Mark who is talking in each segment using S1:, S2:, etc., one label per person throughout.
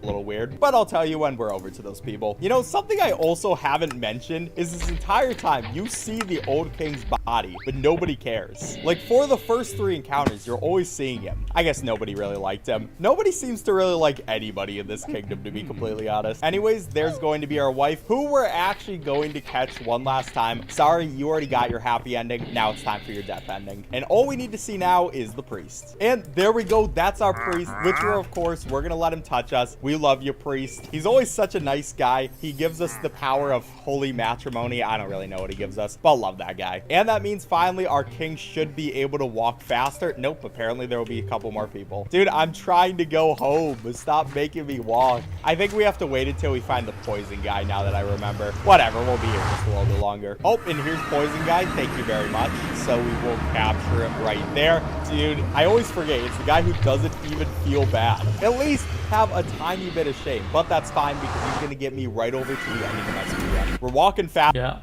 S1: little weird, but I'll tell you when we're over to those people. You know, something I also haven't mentioned is this entire time you see the old king's body, but nobody cares. Like, for the first 3 encounters, you're always seeing him. I guess nobody really liked him. Nobody seems to really like anybody in this kingdom, to be completely honest. Anyways, there's going to be our wife, who we're actually going to catch one last time. Sorry, you already got your happy ending. Now it's time for your death ending. And all we need to see now is the priest. And there we go. That's our priest. Witcher, of course, we're gonna let him touch us. We love you, priest. He's always such a nice guy. He gives us the power of holy matrimony. I don't really know what he gives us, but I love that guy. And that means finally our king should be able to walk faster. Nope, apparently there will be a couple more people. Dude, I'm trying to go home. Stop making me walk. I think we have to wait until we find the poison guy now that I remember. Whatever, we'll be here just a little bit longer. Oh, and here's poison guy. Thank you very much. So we will capture him right there. Dude, I always forget. It's the guy who doesn't even feel bad. At least have a tiny bit of shame, but that's fine because he's gonna get me right over to the ending of my speedrun. We're walking fast.
S2: Yeah.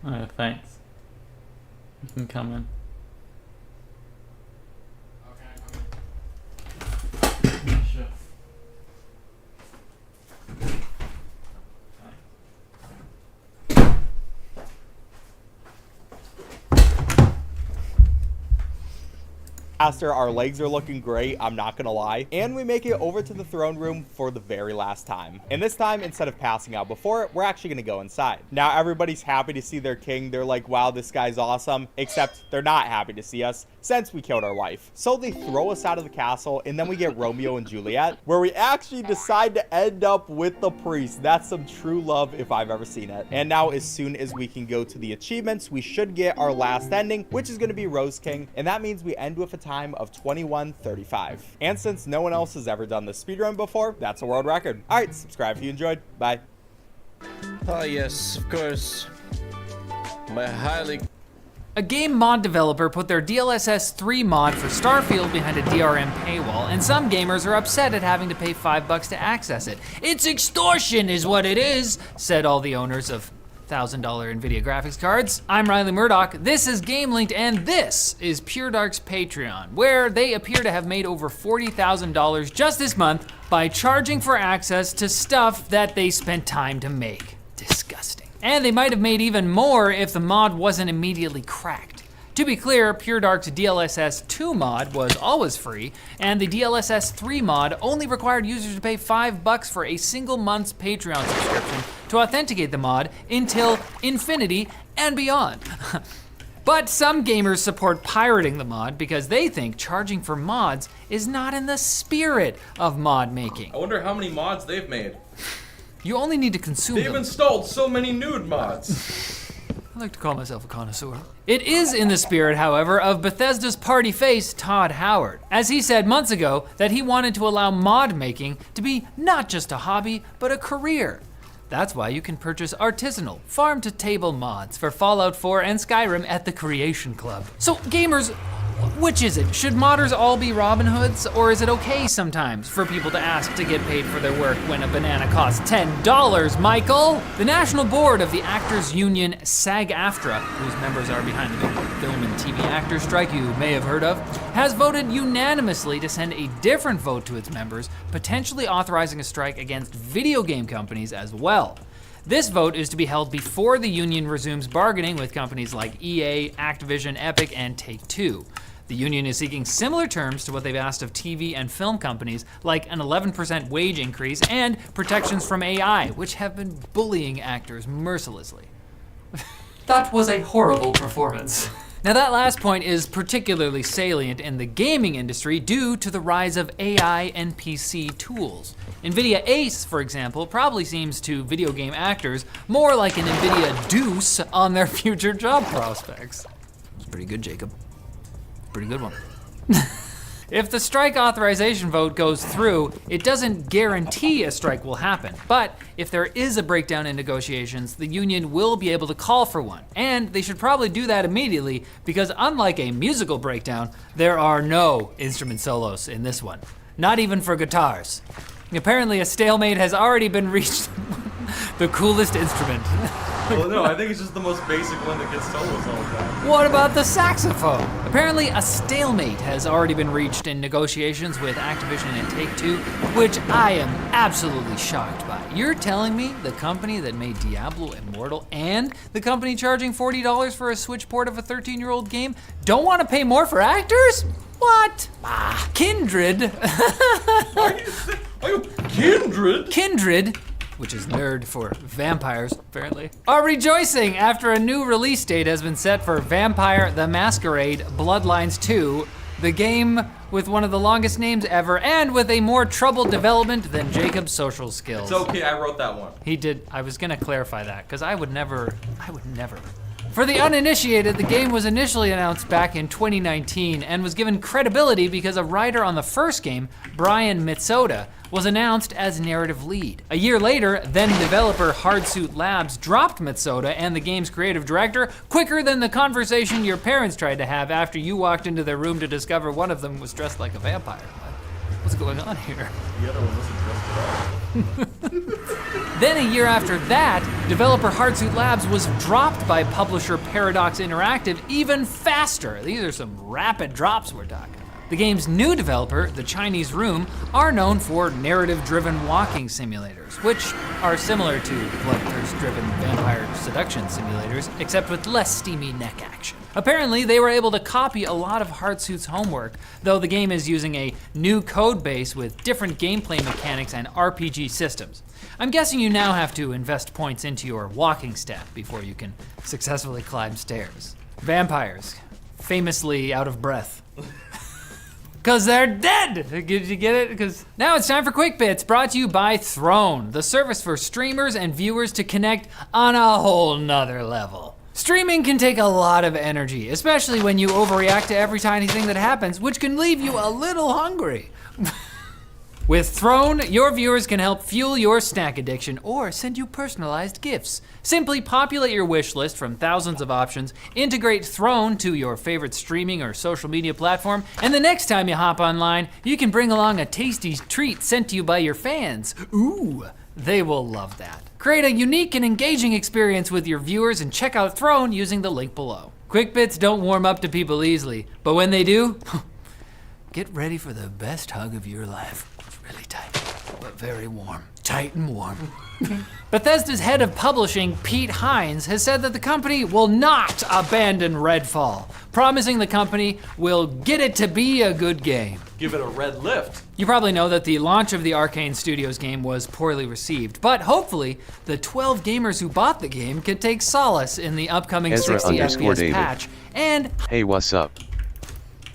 S2: Oh, thanks. You can come in. Sure.
S1: Faster, our legs are looking great, I'm not gonna lie. And we make it over to the throne room for the very last time. And this time, instead of passing out before, we're actually gonna go inside. Now, everybody's happy to see their king. They're like, wow, this guy's awesome. Except they're not happy to see us since we killed our wife. So they throw us out of the castle, and then we get Romeo and Juliet, where we actually decide to end up with the priest. That's some true love if I've ever seen it. And now, as soon as we can go to the achievements, we should get our last ending, which is gonna be Rose King. And that means we end with a time of 21:35. And since no one else has ever done this speedrun before, that's a world record. All right, subscribe if you enjoyed. Bye.
S3: Oh yes, of course. My highly...
S4: A game mod developer put their DLSS 3 mod for Starfield behind a DRM paywall, and some gamers are upset at having to pay $5 to access it. It's extortion is what it is, said all the owners of $1,000 NVIDIA graphics cards. I'm Riley Murdoch, this is GameLinked, and this is Pure Dark's Patreon, where they appear to have made over $40,000 just this month by charging for access to stuff that they spent time to make. Disgusting. And they might have made even more if the mod wasn't immediately cracked. To be clear, Pure Dark's DLSS 2 mod was always free, and the DLSS 3 mod only required users to pay $5 for a single month's Patreon subscription to authenticate the mod until infinity and beyond. But some gamers support pirating the mod because they think charging for mods is not in the spirit of mod making.
S5: I wonder how many mods they've made.
S4: You only need to consume
S5: They've
S4: them.
S5: installed so many nude mods.
S4: I like to call myself a connoisseur. It is in the spirit, however, of Bethesda's party face, Todd Howard, as he said months ago that he wanted to allow mod making to be not just a hobby, but a career. That's why you can purchase artisanal, farm-to-table mods for Fallout 4 and Skyrim at the Creation Club. So gamers, which is it? Should modders all be Robin Hoods, or is it okay sometimes for people to ask to get paid for their work when a banana costs $10, Michael? The National Board of the Actors Union, SAG-AFTRA, whose members are behind the film and TV actor strike you may have heard of, has voted unanimously to send a different vote to its members, potentially authorizing a strike against video game companies as well. This vote is to be held before the union resumes bargaining with companies like EA, Activision, Epic, and Take-Two. The union is seeking similar terms to what they've asked of TV and film companies, like an 11% wage increase and protections from AI, which have been bullying actors mercilessly. That was a horrible performance. Now that last point is particularly salient in the gaming industry due to the rise of AI and PC tools. NVIDIA Ace, for example, probably seems to video game actors more like an NVIDIA Deuce on their future job prospects. It's pretty good, Jacob. Pretty good one. If the strike authorization vote goes through, it doesn't guarantee a strike will happen. But if there is a breakdown in negotiations, the union will be able to call for one. And they should probably do that immediately because unlike a musical breakdown, there are no instrument solos in this one. Not even for guitars. Apparently a stalemate has already been reached. The coolest instrument.
S5: Well, no, I think it's just the most basic one that gets solos all the time.
S4: What about the saxophone? Apparently, a stalemate has already been reached in negotiations with Activision and Take-Two, which I am absolutely shocked by. You're telling me the company that made Diablo Immortal and the company charging $40 for a Switch port of a 13-year-old game don't want to pay more for actors? What? Kindred.
S5: Are you Kindred?
S4: Kindred, which is nerd for vampires, apparently, are rejoicing after a new release date has been set for Vampire the Masquerade Bloodlines 2, the game with one of the longest names ever and with a more troubled development than Jacob's social skills.
S5: It's okay, I wrote that one.
S4: He did. I was gonna clarify that, because I would never. For the uninitiated, the game was initially announced back in 2019 and was given credibility because a writer on the first game, Brian Mitsoda, was announced as narrative lead. A year later, then developer Hardsuit Labs dropped Mitsoda and the game's creative director quicker than the conversation your parents tried to have after you walked into their room to discover one of them was dressed like a vampire. What's going on here?
S5: The other one wasn't dressed at all.
S4: Then a year after that, developer Hardsuit Labs was dropped by publisher Paradox Interactive even faster. These are some rapid drops we're talking about. The game's new developer, The Chinese Room, are known for narrative-driven walking simulators, which are similar to bloodthirst-driven vampire seduction simulators, except with less steamy neck action. Apparently, they were able to copy a lot of Hardsuit's homework, though the game is using a new code base with different gameplay mechanics and RPG systems. I'm guessing you now have to invest points into your walking stat before you can successfully climb stairs. Vampires, famously out of breath. Cause they're dead! Did you get it? Cause now it's time for Quick Bits, brought to you by Throne, the service for streamers and viewers to connect on a whole nother level. Streaming can take a lot of energy, especially when you overreact to every tiny thing that happens, which can leave you a little hungry. With Throne, your viewers can help fuel your snack addiction or send you personalized gifts. Simply populate your wish list from thousands of options, integrate Throne to your favorite streaming or social media platform, and the next time you hop online, you can bring along a tasty treat sent to you by your fans. Ooh, they will love that. Create a unique and engaging experience with your viewers and check out Throne using the link below. Quick Bits don't warm up to people easily, but when they do, get ready for the best hug of your life. Really tight, but very warm. Tight and warm. Bethesda's head of publishing, Pete Hines, has said that the company will not abandon Redfall, promising the company will get it to be a good game.
S5: Give it a red lift.
S4: You probably know that the launch of the Arcane Studios game was poorly received, but hopefully the 12 gamers who bought the game can take solace in the upcoming 60 FPS
S6: David.
S4: patch. And
S6: Hey, what's up?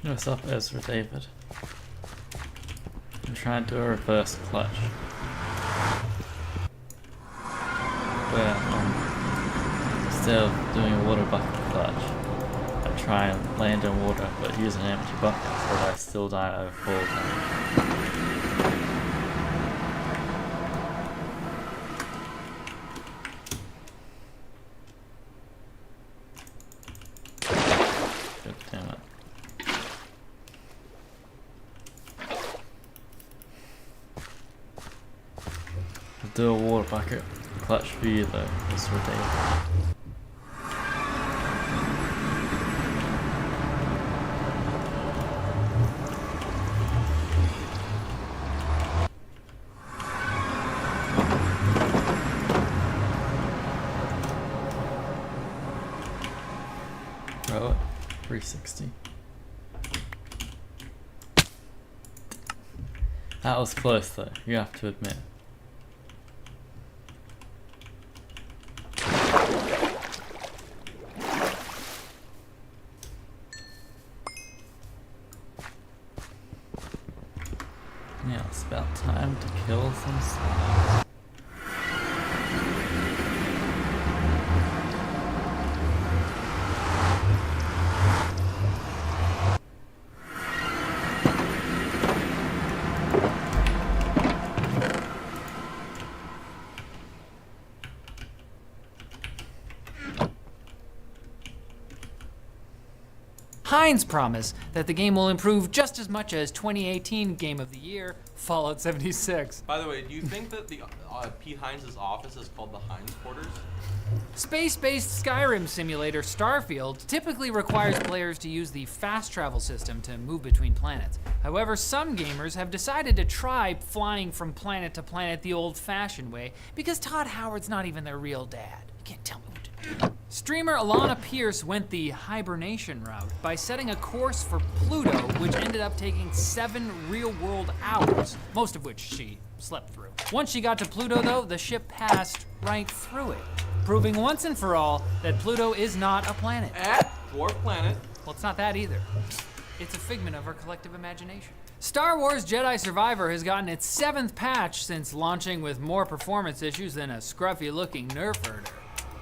S2: What's up, Ezra David? I'm trying to do a reverse clutch. Where instead of doing a water bucket clutch, I try and land in water but use an empty bucket so that I still die over fall time. God damn it. I'll do a water bucket clutch for you though, it's ridiculous. Throw it. 360. That was close though, you have to admit. Yeah, it's about time to kill some slaves.
S4: Hines promised that the game will improve just as much as 2018 Game of the Year Fallout 76.
S5: By the way, do you think that the Pete Hines' office is called the Hines Quarters?
S4: Space-based Skyrim simulator Starfield typically requires players to use the fast travel system to move between planets. However, some gamers have decided to try flying from planet to planet the old-fashioned way because Todd Howard's not even their real dad. You can't tell me what to do. Streamer Alana Pierce went the hibernation route by setting a course for Pluto, which ended up taking 7 real-world hours, most of which she slept through. Once she got to Pluto, though, the ship passed right through it, proving once and for all that Pluto is not a planet.
S5: Dwarf planet.
S4: Well, it's not that either. It's a figment of our collective imagination. Star Wars Jedi Survivor has gotten its 7th patch since launching with more performance issues than a scruffy-looking Nerf herder.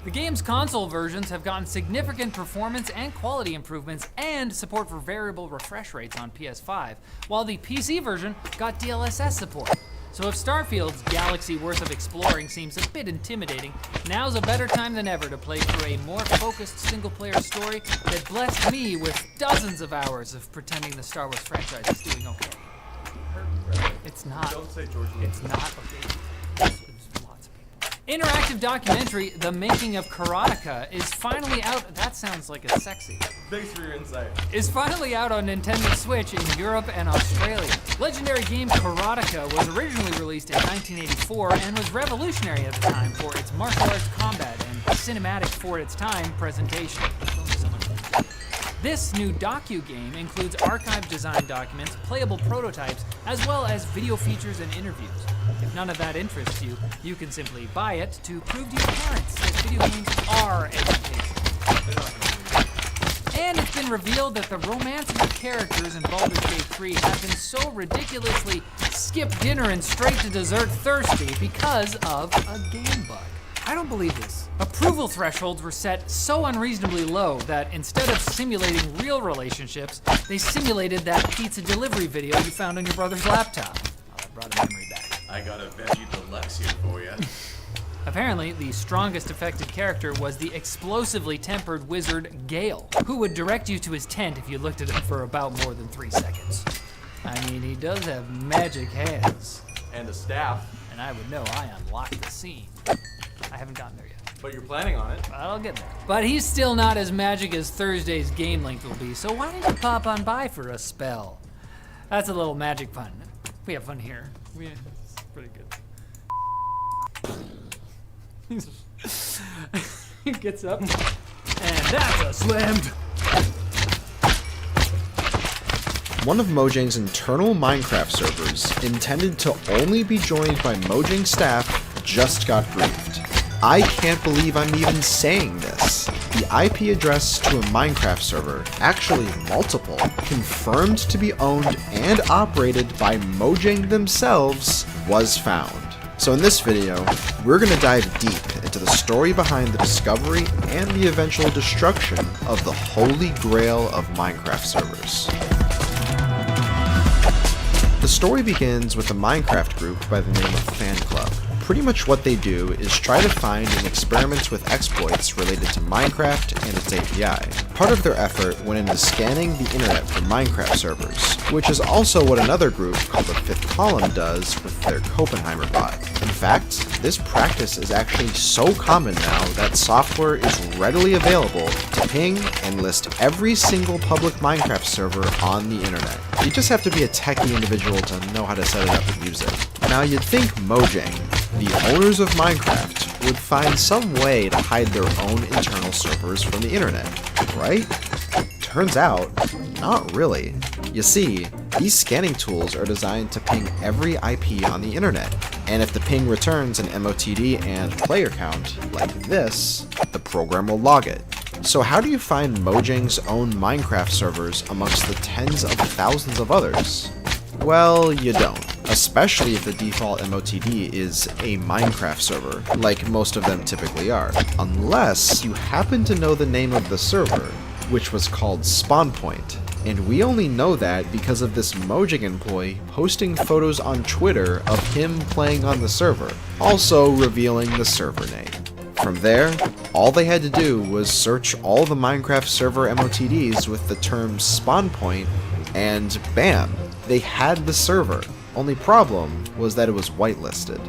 S4: The game's console versions have gotten significant performance and quality improvements and support for variable refresh rates on PS5, while the PC version got DLSS support. So if Starfield's galaxy worth of exploring seems a bit intimidating, now's a better time than ever to play through a more focused single-player story that blessed me with dozens of hours of pretending the Star Wars franchise is doing okay. It's not.
S5: Don't say George Lucas.
S4: It's not okay. There's lots of people. Interactive documentary, The Making of Karateka, is finally out. That sounds like it's sexy.
S5: Thanks for your insight.
S4: Is finally out on Nintendo Switch in Europe and Australia. Legendary game Karateka was originally released in 1984 and was revolutionary at the time for its martial arts combat and cinematic for its time presentation. This new docu-game includes archived design documents, playable prototypes, as well as video features and interviews. If none of that interests you, you can simply buy it to prove to your parents that video games are educational. And it's been revealed that the romantic characters in Baldur's Gate 3 have been so ridiculously skip dinner and straight to dessert thirsty because of a game bug. I don't believe this. Approval thresholds were set so unreasonably low that instead of simulating real relationships, they simulated that pizza delivery video you found on your brother's laptop. Oh, that brought a memory back.
S6: I got a veggie deluxe here for you.
S4: Apparently, the strongest affected character was the explosively tempered wizard Gale, who would direct you to his tent if you looked at him for about more than 3 seconds. I mean, he does have magic hands.
S5: And a staff.
S4: And I would know I unlocked the scene. I haven't gotten there yet.
S5: But you're planning on it.
S4: I'll get there. But he's still not as magic as Thursday's game length will be, so why don't you pop on by for a spell? That's a little magic pun. We have fun here. It's pretty good. He gets up, and that's a slammed.
S7: One of Mojang's internal Minecraft servers, intended to only be joined by Mojang staff, just got briefed. I can't believe I'm even saying this. The IP address to a Minecraft server, actually multiple, confirmed to be owned and operated by Mojang themselves, was found. So in this video, we're going to dive deep into the story behind the discovery and the eventual destruction of the holy grail of Minecraft servers. The story begins with a Minecraft group by the name of Fan Club. Pretty much what they do is try to find and experiment with exploits related to Minecraft and its API. Part of their effort went into scanning the internet for Minecraft servers, which is also what another group called the Fifth Column does with their Copenheimer bot. In fact, this practice is actually so common now that software is readily available to ping and list every single public Minecraft server on the internet. You just have to be a techie individual to know how to set it up and use it. Now you'd think Mojang, the owners of Minecraft, would find some way to hide their own internal servers from the internet, right? Turns out, not really. You see, these scanning tools are designed to ping every IP on the internet, and if the ping returns an MOTD and player count, like this, the program will log it. So how do you find Mojang's own Minecraft servers amongst the tens of thousands of others? Well, you don't. Especially if the default MOTD is a Minecraft server, like most of them typically are. Unless you happen to know the name of the server, which was called SpawnPoint. And we only know that because of this Mojang employee posting photos on Twitter of him playing on the server, also revealing the server name. From there, all they had to do was search all the Minecraft server MOTDs with the term SpawnPoint, and bam, they had the server. Only problem was that it was whitelisted,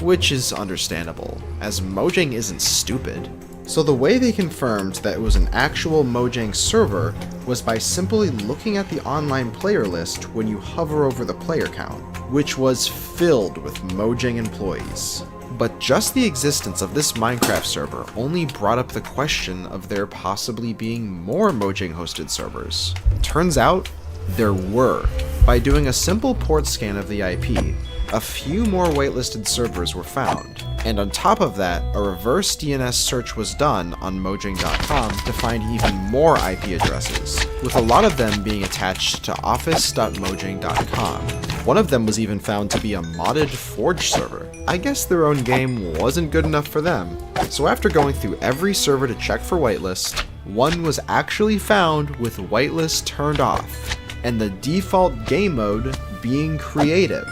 S7: which is understandable, as Mojang isn't stupid. So the way they confirmed that it was an actual Mojang server was by simply looking at the online player list when you hover over the player count, which was filled with Mojang employees. But just the existence of this Minecraft server only brought up the question of there possibly being more Mojang hosted servers. Turns out, there were. By doing a simple port scan of the IP, a few more whitelisted servers were found. And on top of that, a reverse DNS search was done on Mojang.com to find even more IP addresses, with a lot of them being attached to office.mojang.com. One of them was even found to be a modded Forge server. I guess their own game wasn't good enough for them. So after going through every server to check for whitelist, one was actually found with whitelist turned off, and the default game mode being creative.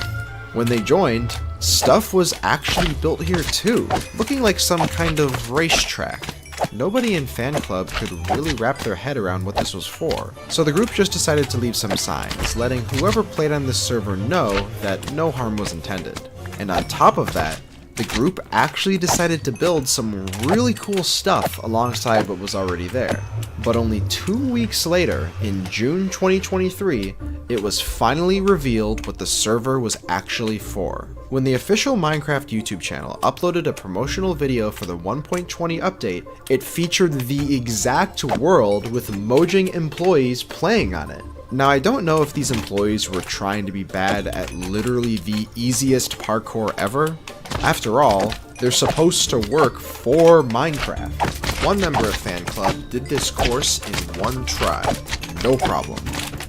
S7: When they joined, stuff was actually built here too, looking like some kind of racetrack. Nobody in Fan Club could really wrap their head around what this was for, so the group just decided to leave some signs, letting whoever played on this server know that no harm was intended. And on top of that, the group actually decided to build some really cool stuff alongside what was already there. But only 2 weeks later, in June 2023, it was finally revealed what the server was actually for. When the official Minecraft YouTube channel uploaded a promotional video for the 1.20 update, it featured the exact world with Mojang employees playing on it. Now, I don't know if these employees were trying to be bad at literally the easiest parkour ever. After all, they're supposed to work for Minecraft. One member of Fan Club did this course in one try. No problem.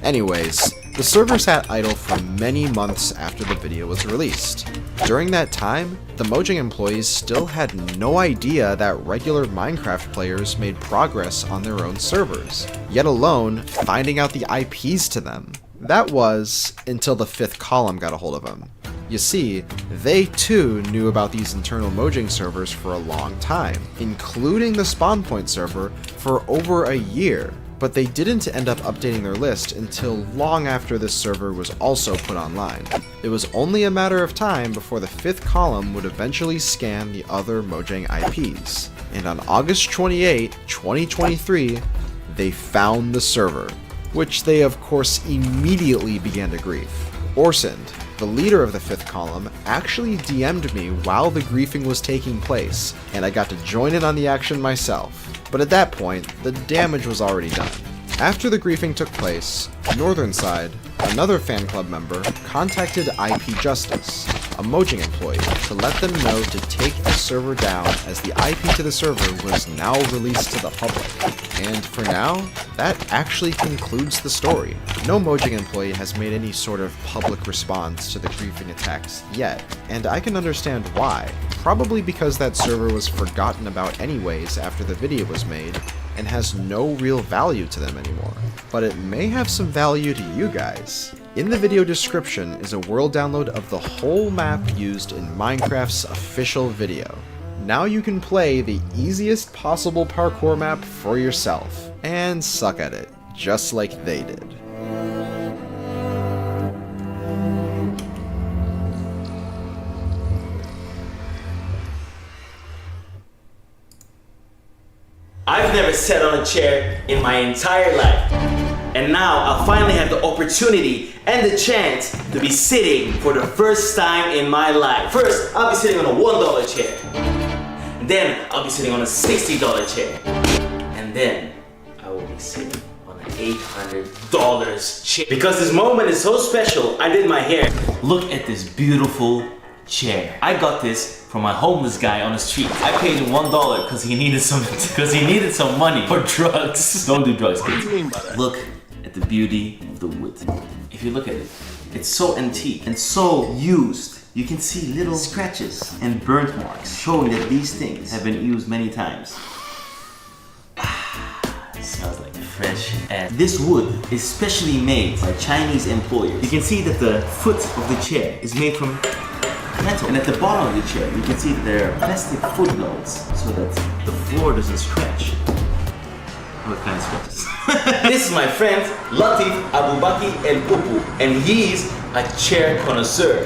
S7: Anyways, the server sat idle for many months after the video was released. During that time, the Mojang employees still had no idea that regular Minecraft players made progress on their own servers, yet alone finding out the IPs to them. That was until the Fifth Column got a hold of them. You see, they too knew about these internal Mojang servers for a long time, including the Spawn Point server for over a year, but they didn't end up updating their list until long after this server was also put online. It was only a matter of time before the Fifth Column would eventually scan the other Mojang IPs. And on August 28, 2023, they found the server, which they of course immediately began to grief. Orsend, the leader of the Fifth Column, actually DM'd me while the griefing was taking place, and I got to join in on the action myself. But at that point, the damage was already done. After the griefing took place, Northernside, another Fan Club member, contacted IP Justice, a Mojang employee, to let them know to take the server down as the IP to the server was now released to the public. And for now, that actually concludes the story. No Mojang employee has made any sort of public response to the griefing attacks yet, and I can understand why. Probably because that server was forgotten about anyways after the video was made, and has no real value to them anymore. But it may have some value to you guys. In the video description is a world download of the whole map used in Minecraft's official video. Now you can play the easiest possible parkour map for yourself, and suck at it, just like they did.
S8: I've never sat on a chair in my entire life. And now I'll finally have the opportunity and the chance to be sitting for the first time in my life. First, I'll be sitting on a $1 chair. And then I'll be sitting on a $60 chair. And then I will be sitting on an $800 chair. Because this moment is so special, I did my hair. Look at this beautiful chair. I got this from my homeless guy on the street. I paid him $1 because he needed some money for drugs. Don't do drugs, kids. What do you mean by that? Look at the beauty of the wood. If you look at it, it's so antique and so used. You can see little scratches and burnt marks showing that these things have been used many times. It smells like fresh air. This wood is specially made by Chinese employers. You can see that the foot of the chair is made from metal. And at the bottom of the chair, you can see that there are plastic footnotes so that the floor doesn't scratch. What kind of scratches? This is my friends Latif, Abubakar, and Pupu. and he's a chair connoisseur.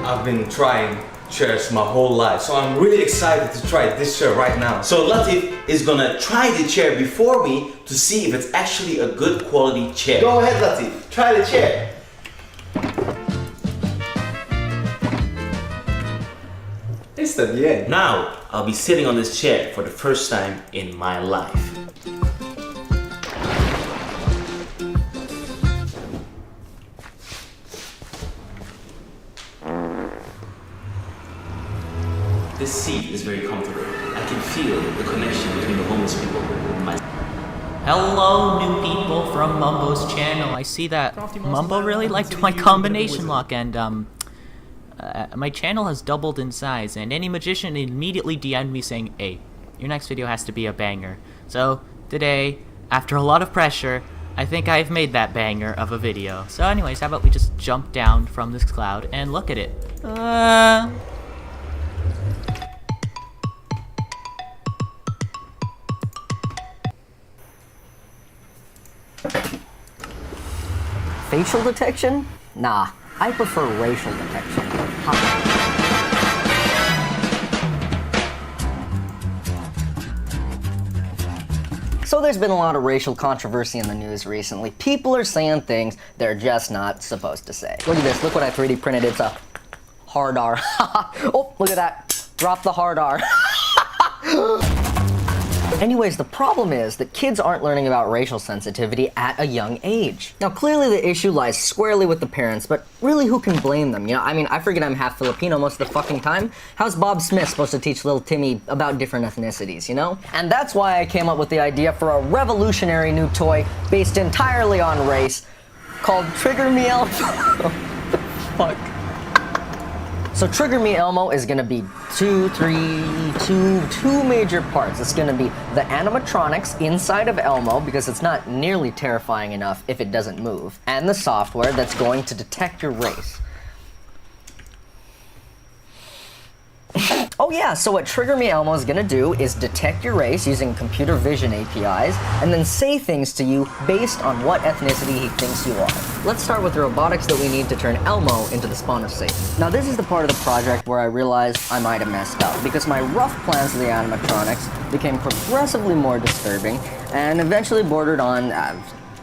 S8: I've been trying chairs my whole life, so I'm really excited to try this chair right now. So Latif is gonna try the chair before me to see if it's actually a good quality chair. Go ahead, Latif, try the chair.
S1: Está bien.
S8: Now, I'll be sitting on this chair for the first time in my life. This seat is very comfortable. I can feel the connection between the homeless people and my...
S9: Hello, new people from Mumbo's channel. I see that Mumbo really liked my combination lock, and my channel has doubled in size, and any magician immediately DM'd me saying, "Hey, your next video has to be a banger." So today, after a lot of pressure, I think I've made that banger of a video. So anyways, how about we just jump down from this cloud and look at it.
S10: Facial detection? Nah, I prefer racial detection. So there's been a lot of racial controversy in the news recently. People are saying things they're just not supposed to say. Look at this, look what I 3D printed, it's a hard R. Oh, look at that, drop the hard R. Anyways, the problem is that kids aren't learning about racial sensitivity at a young age. Now, clearly the issue lies squarely with the parents, but really who can blame them? You know, I mean, I forget I'm half Filipino most of the fucking time. How's Bob Smith supposed to teach little Timmy about different ethnicities, you know? And that's why I came up with the idea for a revolutionary new toy based entirely on race called Trigger Me Elmo. Fuck. So Trigger Me Elmo is gonna be two major parts. It's gonna be the animatronics inside of Elmo, because it's not nearly terrifying enough if it doesn't move, and the software that's going to detect your race. Oh yeah, so what Trigger Me Elmo is gonna do is detect your race using computer vision APIs, and then say things to you based on what ethnicity he thinks you are. Let's start with the robotics that we need to turn Elmo into the spawn of Satan. Now this is the part of the project where I realized I might have messed up, because my rough plans of the animatronics became progressively more disturbing, and eventually bordered on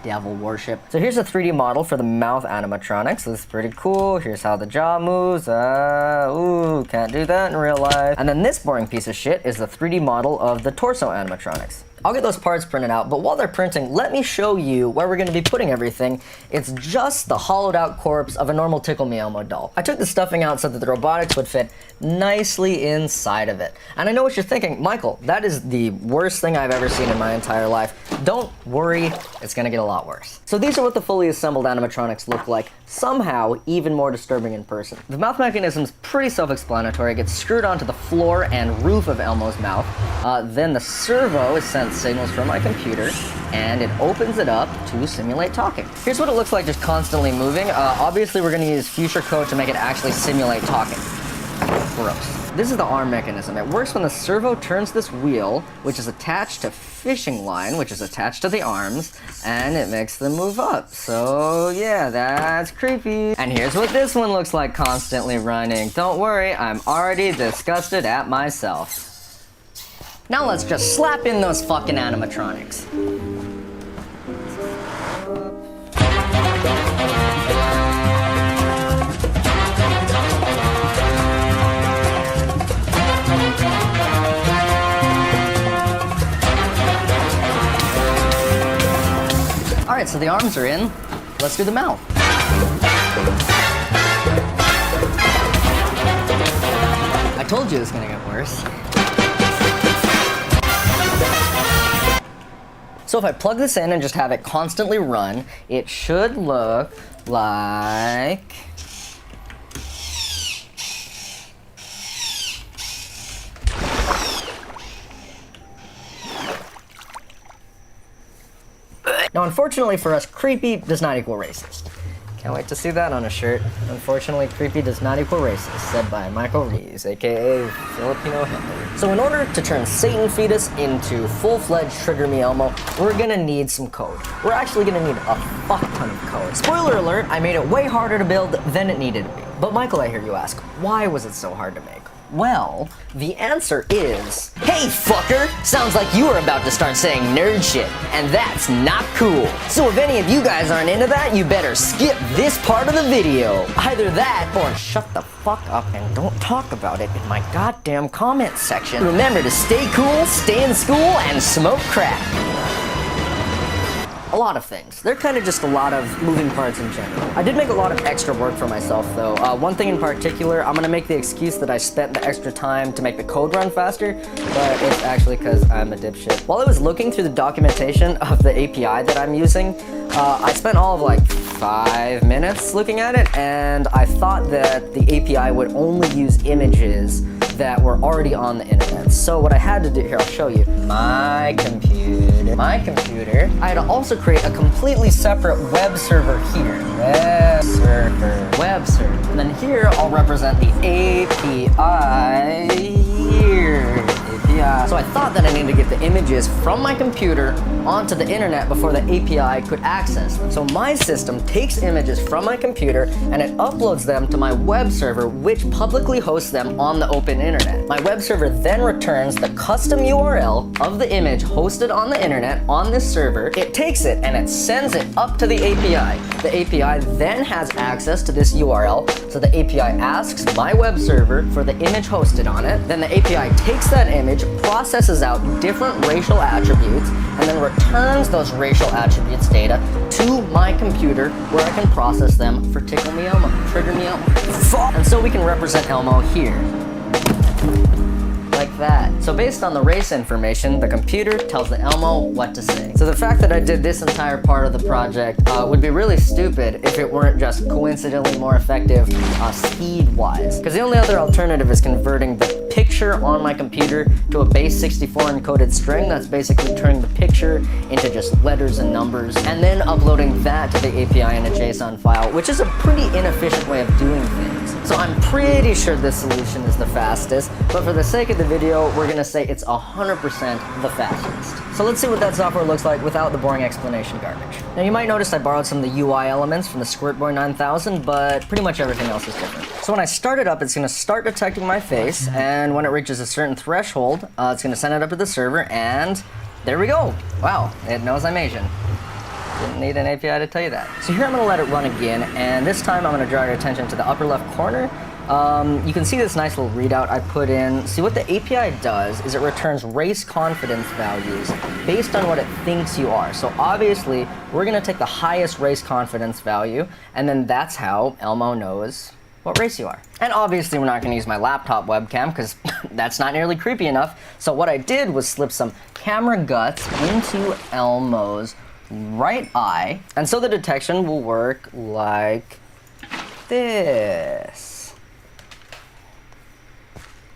S10: devil worship. So here's a 3D model for the mouth animatronics. This is pretty cool. Here's how the jaw moves. Ooh, can't do that in real life. And then this boring piece of shit is the 3D model of the torso animatronics. I'll get those parts printed out, but while they're printing, let me show you where we're gonna be putting everything. It's just the hollowed out corpse of a normal Tickle Me Elmo doll. I took the stuffing out so that the robotics would fit nicely inside of it. And I know what you're thinking, Michael, that is the worst thing I've ever seen in my entire life. Don't worry, it's gonna get a lot worse. So these are what the fully assembled animatronics look like, somehow even more disturbing in person. The mouth mechanism's pretty self-explanatory. It gets screwed onto the floor and roof of Elmo's mouth. Then the servo is sent signals from my computer, and it opens it up to simulate talking. Here's what it looks like just constantly moving. Obviously we're gonna use Fuchsia code to make it actually simulate talking. Gross. This is the arm mechanism. It works when the servo turns this wheel, which is attached to fishing line, which is attached to the arms, and it makes them move up. So yeah, that's creepy. And here's what this one looks like constantly running. Don't worry, I'm already disgusted at myself. Now let's just slap in those fucking animatronics. All right, so the arms are in. Let's do the mouth. I told you it was gonna get worse. So if I plug this in and just have it constantly run, it should look like... Now, unfortunately for us, creepy does not equal racist. Can't wait to see that on a shirt. Unfortunately, creepy does not equal racist, said by Michael Rees, aka Filipino Hitler. So in order to turn Satan Fetus into full-fledged Trigger Me Elmo, we're gonna need some code. We're actually gonna need a fuck ton of code. Spoiler alert, I made it way harder to build than it needed to be. But Michael, I hear you ask, why was it so hard to make? Well, the answer is, hey fucker! Sounds like you were about to start saying nerd shit, and that's not cool. So if any of you guys aren't into that, you better skip this part of the video. Either that, or shut the fuck up and don't talk about it in my goddamn comment section. Remember to stay cool, stay in school, and smoke crack. A lot of things. They're kind of just a lot of moving parts in general. I did make a lot of extra work for myself though. One thing in particular, I'm gonna make the excuse that I spent the extra time to make the code run faster, but it's actually because I'm a dipshit. While I was looking through the documentation of the API that I'm using, I spent all of like 5 minutes looking at it, and I thought that the API would only use images that were already on the internet. So what I had to do, here I'll show you. My computer. I had to also create a completely separate web server here. Web server. And then here I'll represent the API here. So I thought that I needed to get the images from my computer onto the internet before the API could access them. So my system takes images from my computer and it uploads them to my web server, which publicly hosts them on the open internet. My web server then returns the custom URL of the image hosted on the internet on this server. It takes it and it sends it up to the API. The API then has access to this URL, so the API asks my web server for the image hosted on it. Then the API takes that image, processes out different racial attributes, and then returns those racial attributes data to my computer where I can process them for Trigger Me Elmo. And so we can represent Elmo here. Like that. So based on the race information, the computer tells the Elmo what to say. So the fact that I did this entire part of the project would be really stupid if it weren't just coincidentally more effective speed-wise. Because the only other alternative is converting the picture on my computer to a base 64 encoded string. That's basically turning the picture into just letters and numbers, and then uploading that to the API in a JSON file, which is a pretty inefficient way of doing things. So I'm pretty sure this solution is the fastest, but for the sake of the video, we're gonna say it's 100% the fastest. So let's see what that software looks like without the boring explanation garbage. Now you might notice I borrowed some of the UI elements from the Squirtboy 9000, but pretty much everything else is different. So when I start it up, it's gonna start detecting my face, and when it reaches a certain threshold, it's gonna send it up to the server, and there we go. Wow, it knows I'm Asian. Didn't need an API to tell you that. So here I'm gonna let it run again, and this time I'm gonna draw your attention to the upper left corner. You can see this nice little readout I put in. See, what the API does is it returns race confidence values based on what it thinks you are. So obviously, we're gonna take the highest race confidence value, and then that's how Elmo knows what race you are. And obviously we're not gonna use my laptop webcam because that's not nearly creepy enough. So what I did was slip some camera guts into Elmo's right eye. And so the detection will work like this.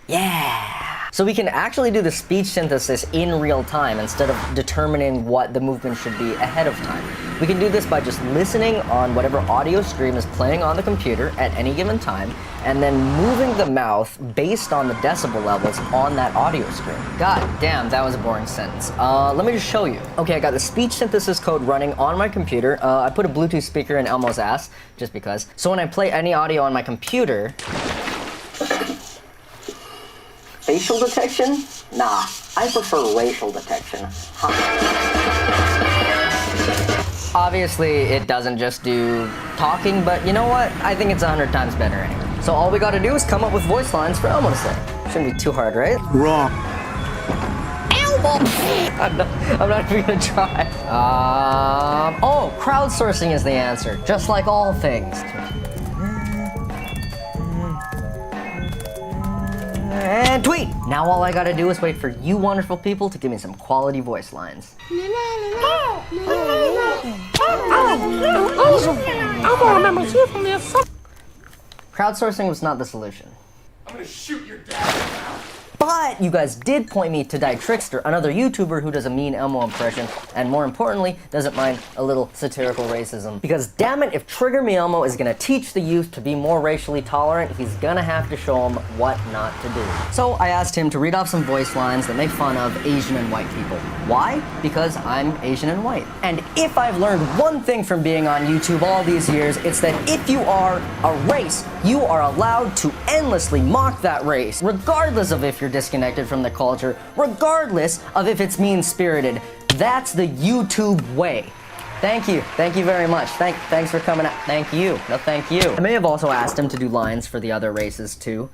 S10: Yeah! So we can actually do the speech synthesis in real time instead of determining what the movement should be ahead of time. We can do this by just listening on whatever audio stream is playing on the computer at any given time, and then moving the mouth based on the decibel levels on that audio stream. God damn, that was a boring sentence. Let me just show you. Okay, I got the speech synthesis code running on my computer. I put a Bluetooth speaker in Elmo's ass, just because. So when I play any audio on my computer, facial detection? Nah, I prefer racial detection. Obviously, it doesn't just do talking, but you know what? I think it's 100 times better anyway. So all we gotta do is come up with voice lines for Elmo to say. Shouldn't be too hard, right?
S11: Wrong.
S10: Elmo! I'm not even gonna try. Oh, crowdsourcing is the answer, just like all things. And tweet! Now all I gotta do is wait for you wonderful people to give me some quality voice lines. Crowdsourcing was not the solution.
S6: I'm gonna shoot your dad now.
S10: But you guys did point me to Die Trickster, another YouTuber who does a mean Elmo impression, and more importantly, doesn't mind a little satirical racism. Because damn it, if Trigger Me Elmo is gonna teach the youth to be more racially tolerant, he's gonna have to show them what not to do. So I asked him to read off some voice lines that make fun of Asian and white people. Why? Because I'm Asian and white. And if I've learned one thing from being on YouTube all these years, it's that if you are a race, you are allowed to endlessly mock that race, regardless of if you're disconnected from the culture, regardless of if it's mean-spirited. That's the YouTube way. Thank you very much. Thanks for coming out. Thank you. No, thank you. I may have also asked him to do lines for the other races too.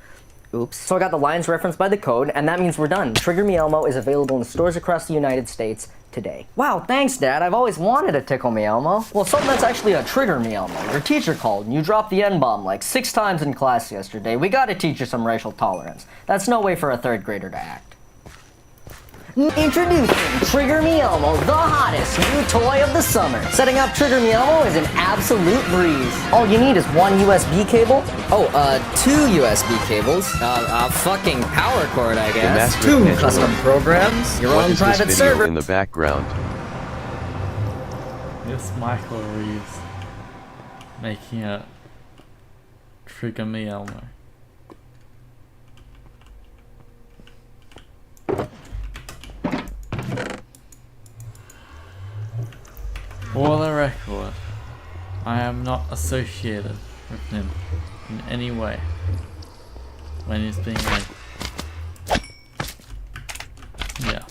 S10: Oops. So I got the lines referenced by the code, and that means we're done. Trigger Me Elmo is available in stores across the United States today. Wow, thanks, Dad. I've always wanted a Tickle Me Elmo. Well, something that's actually a Trigger Me Elmo. Your teacher called and you dropped the N-bomb like 6 times in class yesterday. We gotta teach you some racial tolerance. That's no way for a 3rd grader to act. Introducing Trigger Me Elmo, the hottest new toy of the summer. Setting up Trigger Me Elmo is an absolute breeze. All you need is 1 USB cable. 2 USB cables. A fucking power cord, I guess. 2 custom programs. Your own private server.
S11: In the background.
S2: It's Michael Reeves making a Trigger Me Elmo. For the record, I am not associated with him in any way when he's being like, yeah.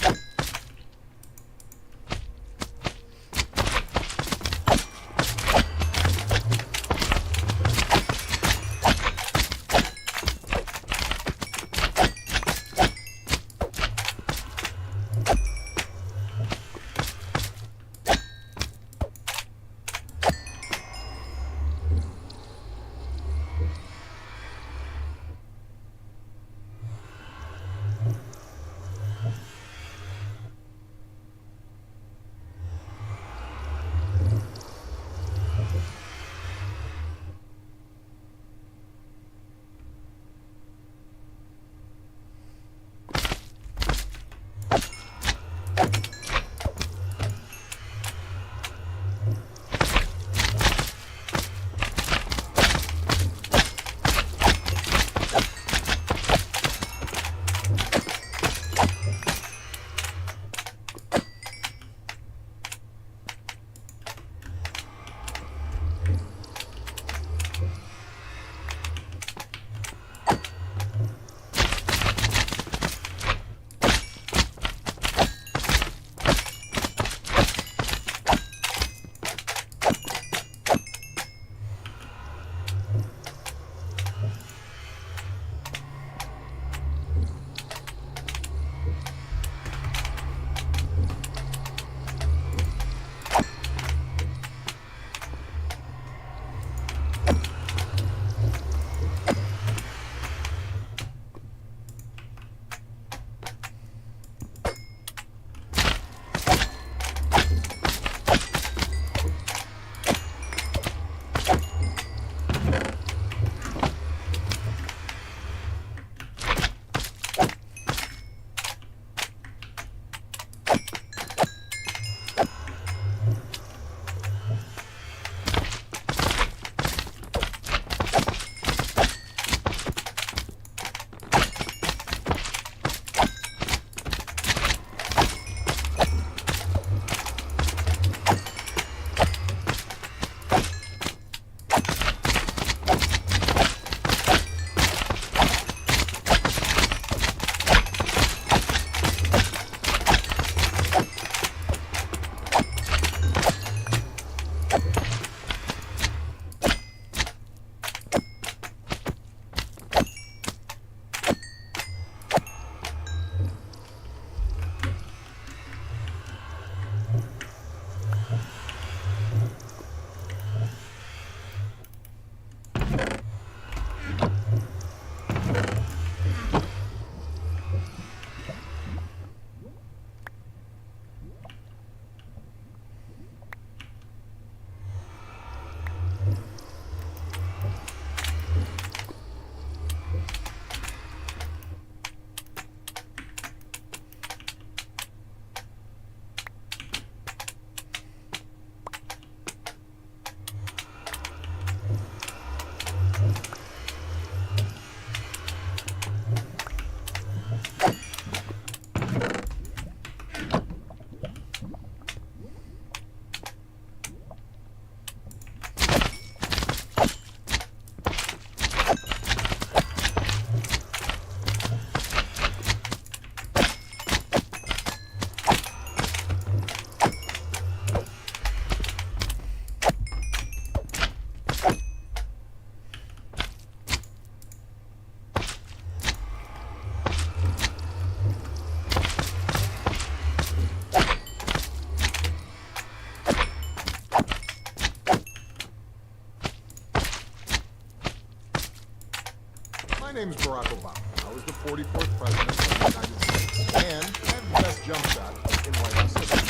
S11: name's Barack Obama. I was the 44th president of the United States, and I have the best jump shot in White House history.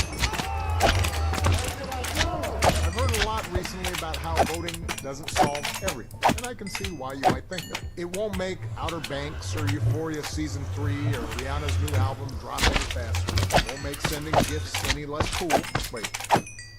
S11: I've heard a lot recently about how voting doesn't solve everything, and I can see why you might think that. It won't make Outer Banks or Euphoria Season 3 or Rihanna's new album drop any faster. It won't make sending gifts any less cool. Wait,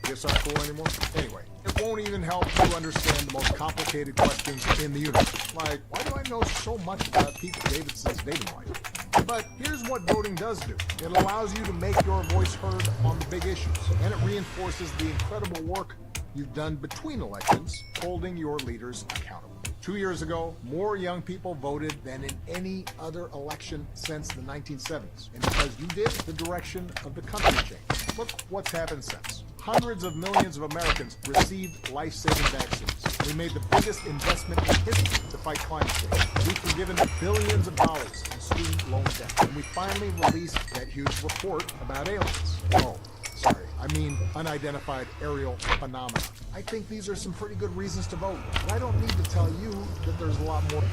S11: gifts aren't cool anymore? Anyway, it won't even help you understand the most complicated questions in the universe. Like, why do I know so much about Pete Davidson's dating life? But here's what voting does do. It allows you to make your voice heard on the big issues, and it reinforces the incredible work you've done between elections, holding your leaders accountable. 2 years ago, more young people voted than in any other election since the 1970s. And because you did, the direction of the country changed. Look what's happened since. Hundreds of millions of Americans received life-saving vaccines. We made the biggest investment in history to fight climate change. We've forgiven billions of dollars in student loan debt. And we finally released that huge report about aliens. Oh, sorry, I mean unidentified aerial phenomena. I think these are some pretty good reasons to vote. But I don't need to tell you that there's a lot more.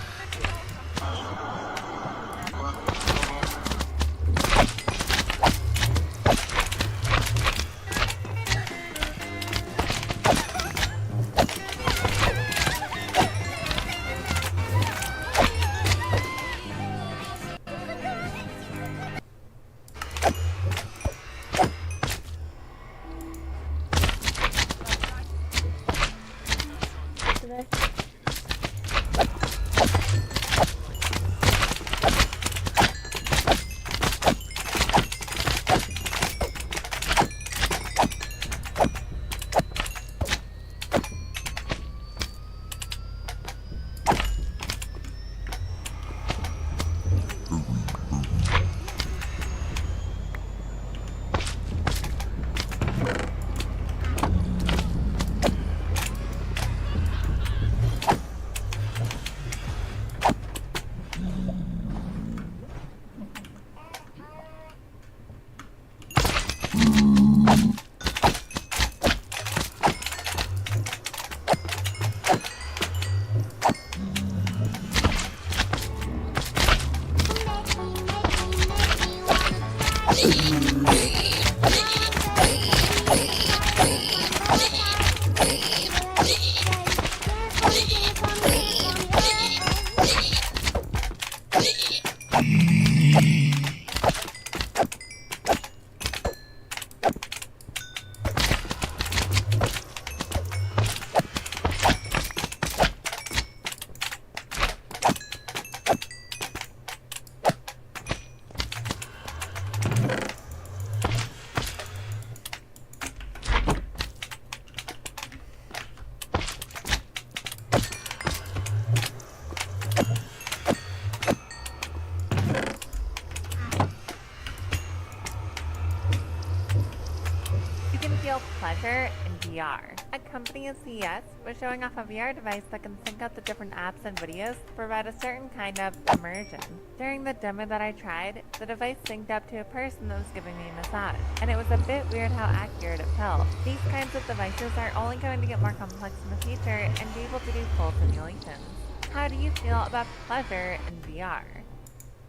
S12: Pleasure in VR. A company at CES was showing off a VR device that can sync up the different apps and videos to provide a certain kind of immersion. During the demo that I tried, the device synced up to a person that was giving me a massage, and it was a bit weird how accurate it felt. These kinds of devices are only going to get more complex in the future and be able to do full simulations. How do you feel about pleasure in VR?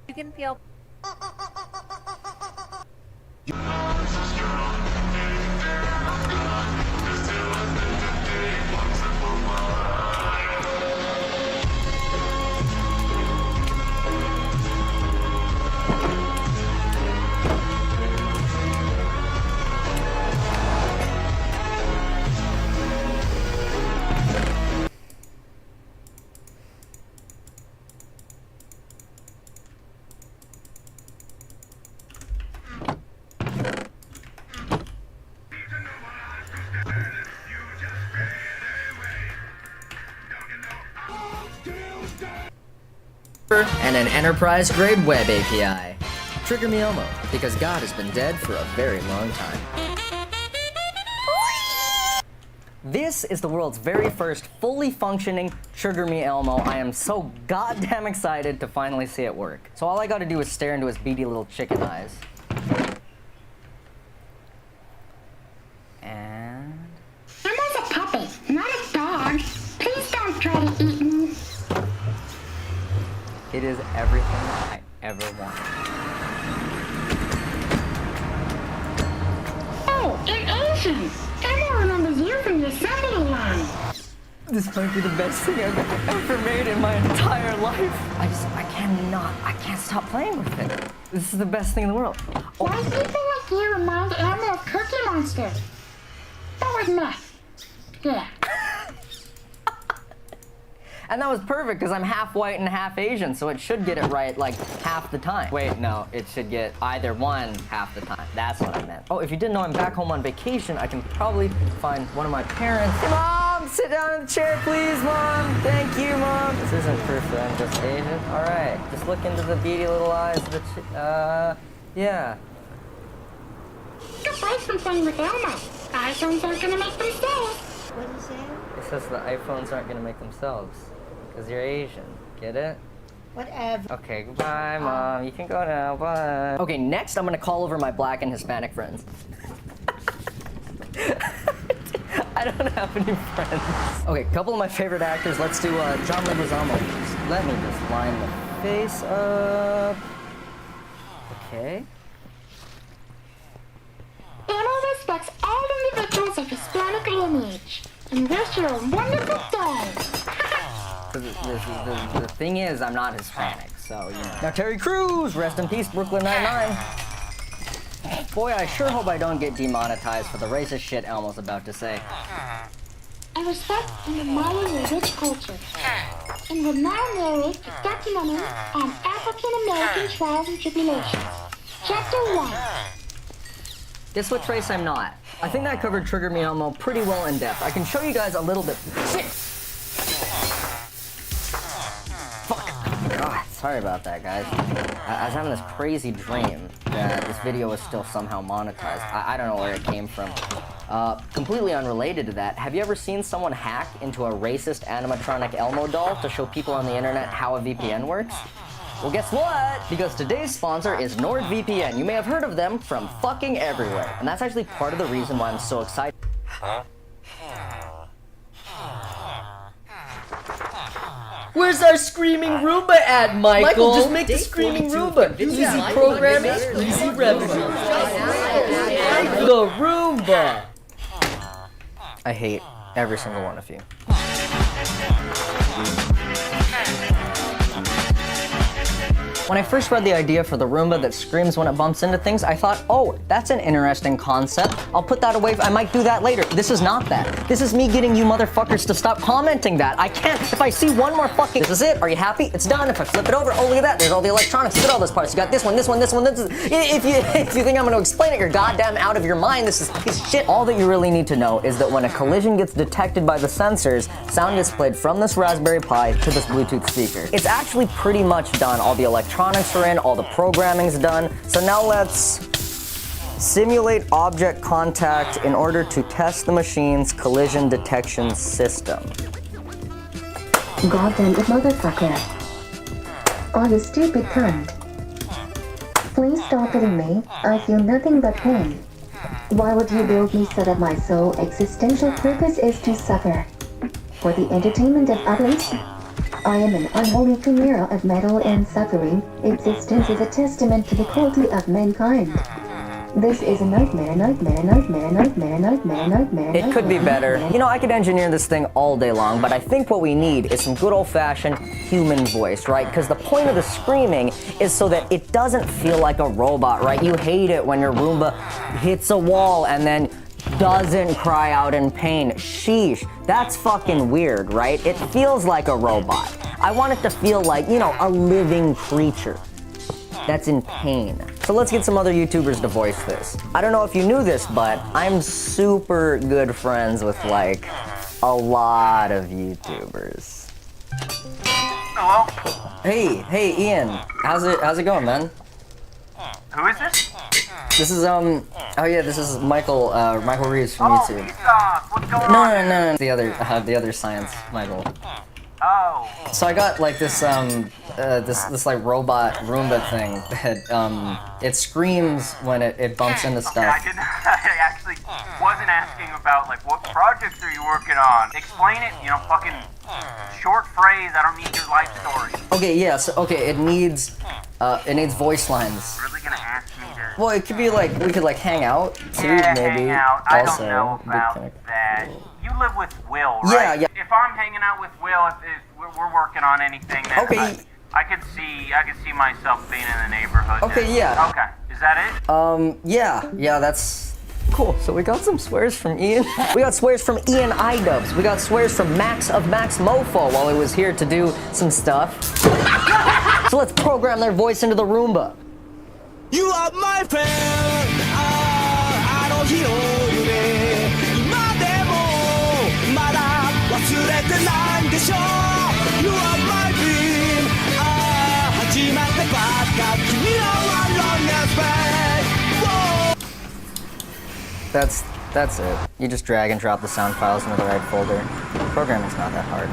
S12: You can feel
S10: and an enterprise-grade web API. Trigger me Elmo, because God has been dead for a very long time. This is the world's very first fully functioning Trigger Me Elmo. I am so goddamn excited to finally see it work. So all I gotta do is stare into his beady little chicken eyes. And...
S13: Elmo's a puppy, not a dog. Please don't try to eat me.
S10: It It is everything I ever wanted.
S13: Oh, an Asian! Emma remembers you from the assembly line.
S10: This might be the best thing I've ever made in my entire life. I can't stop playing with it. This is the best thing in the world. Oh.
S13: Why people like you remind Elmo of Cookie Monster? That was mess. Yeah.
S10: And that was perfect because I'm half white and half Asian, so it should get it right like half the time. Wait, no, it should get either one half the time. That's what I meant. Oh, if you didn't know I'm back home on vacation, I can probably find one of my parents. Hey, Mom, sit down in the chair, please, Mom. Thank you, Mom. This isn't proof that I'm just Asian. All right, just look into the beady little eyes of the yeah.
S13: Get away from playing with Elmo. iPhones aren't gonna make themselves.
S10: What is it? It says the iPhones aren't gonna make themselves. Because you're Asian. Get it?
S14: Whatever.
S10: Okay, goodbye, Mom. You can go now. Bye. Okay, next I'm gonna call over my Black and Hispanic friends. I don't have any friends. Okay, a couple of my favorite actors. Let's do John Leguizamo. Let me just line the face up. Okay.
S13: Elmo respects all individuals of Hispanic lineage. And wish you a wonderful day.
S10: The thing is, I'm not Hispanic, so, you know. Now, Terry Crews, rest in peace, Brooklyn Nine-Nine. Boy, I sure hope I don't get demonetized for the racist shit Elmo's about to say.
S13: I respect and admire your rich culture, and will now narrate a documentary on African American trials and tribulations. Chapter 1.
S10: Guess what race I'm not? I think that covered Trigger Me Elmo pretty well in depth. I can show you guys a little bit. Shit! Fuck. God, sorry about that, guys. I was having this crazy dream that this video was still somehow monetized. I don't know where it came from. Completely unrelated to that, have you ever seen someone hack into a racist animatronic Elmo doll to show people on the internet how a VPN works? Well, guess what? Because today's sponsor is NordVPN. You may have heard of them from fucking everywhere. And that's actually part of the reason why I'm so excited.
S15: Where's our screaming Roomba at, Michael? Michael, just make the screaming Roomba. Easy programming, easy revenue. The Roomba.
S10: I hate every single one of you. When I first read the idea for the Roomba that screams when it bumps into things, I thought, oh, that's an interesting concept. I'll put that away. I might do that later. This is not that. This is me getting you motherfuckers to stop commenting that. I can't. If I see one more fucking... This is it. Are you happy? It's done. If I flip it over, oh, look at that. There's all the electronics. Look at all those parts. You got this one, this one, this one, this one. If you think I'm going to explain it, you're goddamn out of your mind. This is a piece of shit. All that you really need to know is that when a collision gets detected by the sensors, sound is played from this Raspberry Pi to this Bluetooth speaker. It's actually pretty much done. All the electronics are in, all the programming's done. So now let's simulate object contact in order to test the machine's collision detection system.
S16: Goddamn it, motherfucker. Oh, you stupid cunt. Please stop hitting me. I feel nothing but pain. Why would you build me so that my sole existential purpose is to suffer? For the entertainment of others? I am an unholy chimera of metal and suffering. Existence is a testament to the cruelty of mankind. This is a nightmare, nightmare, nightmare, nightmare, nightmare, nightmare.
S10: It could be better. You know, I could engineer this thing all day long, but I think what we need is some good old-fashioned human voice, right? Because the point of the screaming is so that it doesn't feel like a robot, right? You hate it when your Roomba hits a wall and then doesn't cry out in pain. Sheesh, that's fucking weird, right? It feels like a robot. I want it to feel like, you know, a living creature that's in pain. So let's get some other YouTubers to voice this. I don't know if you knew this, but I'm super good friends with like a lot of YouTubers.
S17: Hello?
S10: Hey Ian, how's it going, man?
S17: Who is this?
S10: This is this is Michael Reeves from YouTube.
S17: What's going on?
S10: No, the other science Michael.
S17: Oh.
S10: So I got like this this like robot Roomba thing that it screams when it bumps into stuff.
S17: I actually wasn't asking about like what projects are you working on. Explain it, fucking short phrase. I don't need your life story.
S10: Okay, yeah, so okay, it needs voice lines.
S17: Really gonna ask me to?
S10: Well, it could be like we could like hang out too,
S17: Yeah,
S10: maybe.
S17: hang out. I
S10: Also,
S17: don't know
S10: we
S17: about
S10: can-
S17: that. You live with Will,
S10: Yeah,
S17: right?
S10: yeah.
S17: If I'm hanging out with Will, if we're working on anything, then
S10: Okay.
S17: I could see myself being in the neighborhood.
S10: Okay,
S17: then.
S10: yeah.
S17: Okay, is that it?
S10: Yeah, that's cool. So we got some swears from Ian. We got swears from Ian iDubbbz. We got swears from Max of Max Mofo while he was here to do some stuff. So let's program their voice into the Roomba.
S8: You are my friend. I don't hear you. 今でもまだ忘れてないんでしょ You are my dream. 始まってばっか君らは longest way.
S10: That's it. You just drag and drop the sound files into the right folder. Programming's not that hard.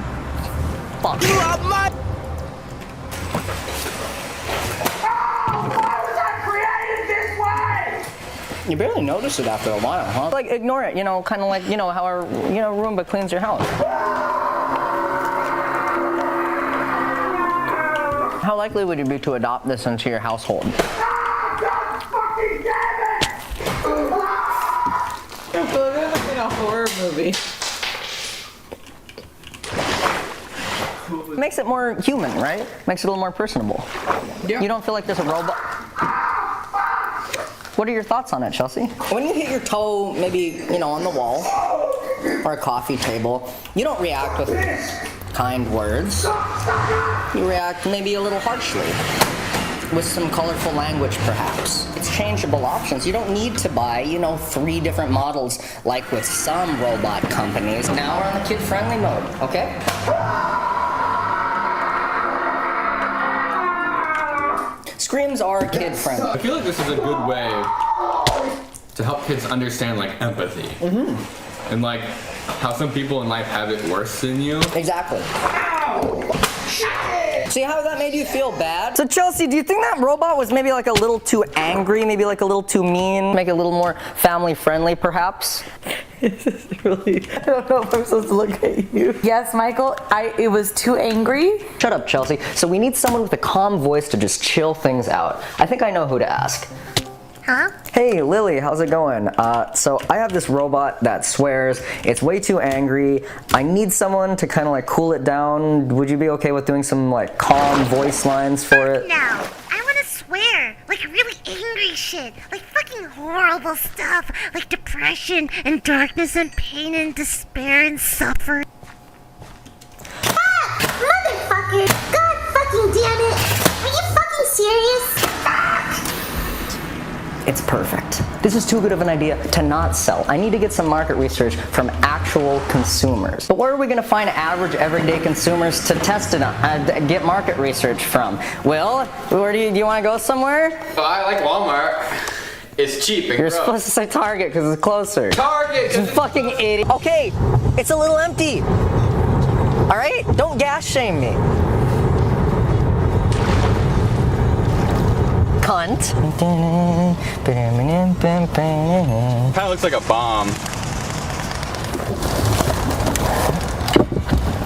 S10: Fuck.
S8: You are my.
S10: You barely notice it after a while, huh? Like, ignore it, kind of like, how our, Roomba cleans your house. How likely would you be to adopt this into your household?
S15: I feel like I'm in a horror movie.
S10: Makes it more human, right? Makes it a little more personable. Yeah. You don't feel like there's a robot. What are your thoughts on it, Chelsea? When you hit your toe, maybe, on the wall or a coffee table, you don't react with kind words. You react maybe a little harshly, with some colorful language, perhaps. It's changeable options. You don't need to buy, 3 different models like with some robot companies. Now we're on the kid-friendly mode, okay? Screams are kid-friendly.
S14: I feel like this is a good way to help kids understand like empathy. Mm-hmm. And like how some people in life have it worse than you.
S10: Exactly. See how that made you feel bad? So Chelsea, do you think that robot was maybe like a little too angry, maybe like a little too mean, make it a little more family friendly perhaps?
S15: This is really, I don't know if I'm supposed to look at you. Yes, Michael, it was too angry.
S10: Shut up, Chelsea. So we need someone with a calm voice to just chill things out. I think I know who to ask.
S13: Huh?
S10: Hey, Lily, how's it going? So I have this robot that swears. It's way too angry. I need someone to kind of like cool it down. Would you be okay with doing some like calm voice lines for it?
S13: No, I want to swear. Like really angry shit. Like fucking horrible stuff. Like depression and darkness and pain and despair and suffering. Ah! Motherfucker! God fucking damn it! Are you fucking serious?
S10: It's perfect. This is too good of an idea to not sell. I need to get some market research from actual consumers. But where are we going to find average everyday consumers to test it on, get market research from? Will, where do you want to go somewhere?
S14: Well, I like Walmart. It's cheap and
S10: You're
S14: gross.
S10: supposed to say Target because it's closer.
S14: Target!
S10: You fucking idiot. Okay, it's a little empty. All right? Don't gas shame me. Cunt.
S14: Kind of looks like a bomb.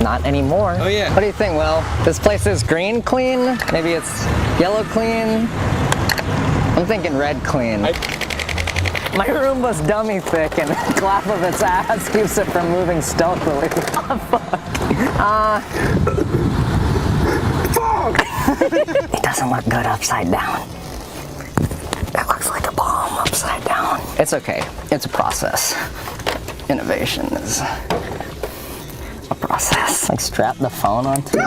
S10: Not anymore.
S14: Oh yeah.
S10: What do you think, Will? This place is green clean? Maybe it's yellow clean? I'm thinking red clean. My Roomba's dummy thick and the clap of its ass keeps it from moving stealthily. Oh, fuck. It doesn't look good upside down. It looks like a bomb upside down. It's okay. It's a process. Innovation is a process. Like strap the phone onto it.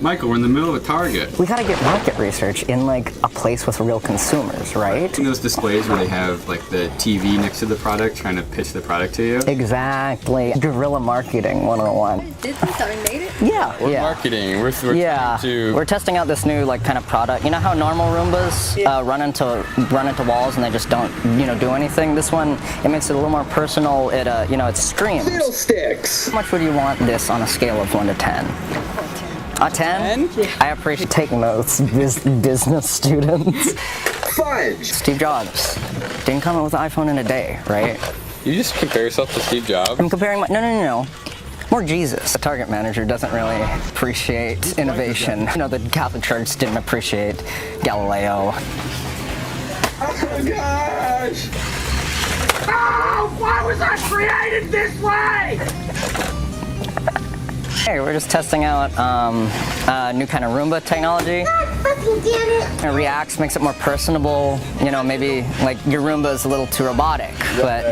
S14: Michael, we're in the middle of a Target.
S10: We gotta get market research in like a place with real consumers, right?
S14: In those displays where they have like the TV next to the product trying to pitch the product to you.
S10: Exactly. Guerrilla marketing 101.
S18: Did this? I made it?
S10: Yeah.
S14: We're marketing. We're trying to.
S10: We're testing out this new like kind of product. You know how normal Roombas run into walls and they just don't do anything? This one, it makes it a little more personal. It it screams.
S14: Fiddlesticks.
S10: How much would you want this on a scale of 1 to 10? A 10? I appreciate taking notes, business students.
S14: Fudge!
S10: Steve Jobs didn't come out with the iPhone in a day, right?
S14: You just compare yourself to Steve Jobs?
S10: I'm comparing no. More Jesus. The Target manager doesn't really appreciate innovation. The Catholic Church didn't appreciate Galileo.
S14: Oh my gosh!
S17: Oh, why was I created this way?
S10: Hey, we're just testing out new kind of Roomba technology. It reacts, makes it more personable. Maybe like your Roomba is a little too robotic, but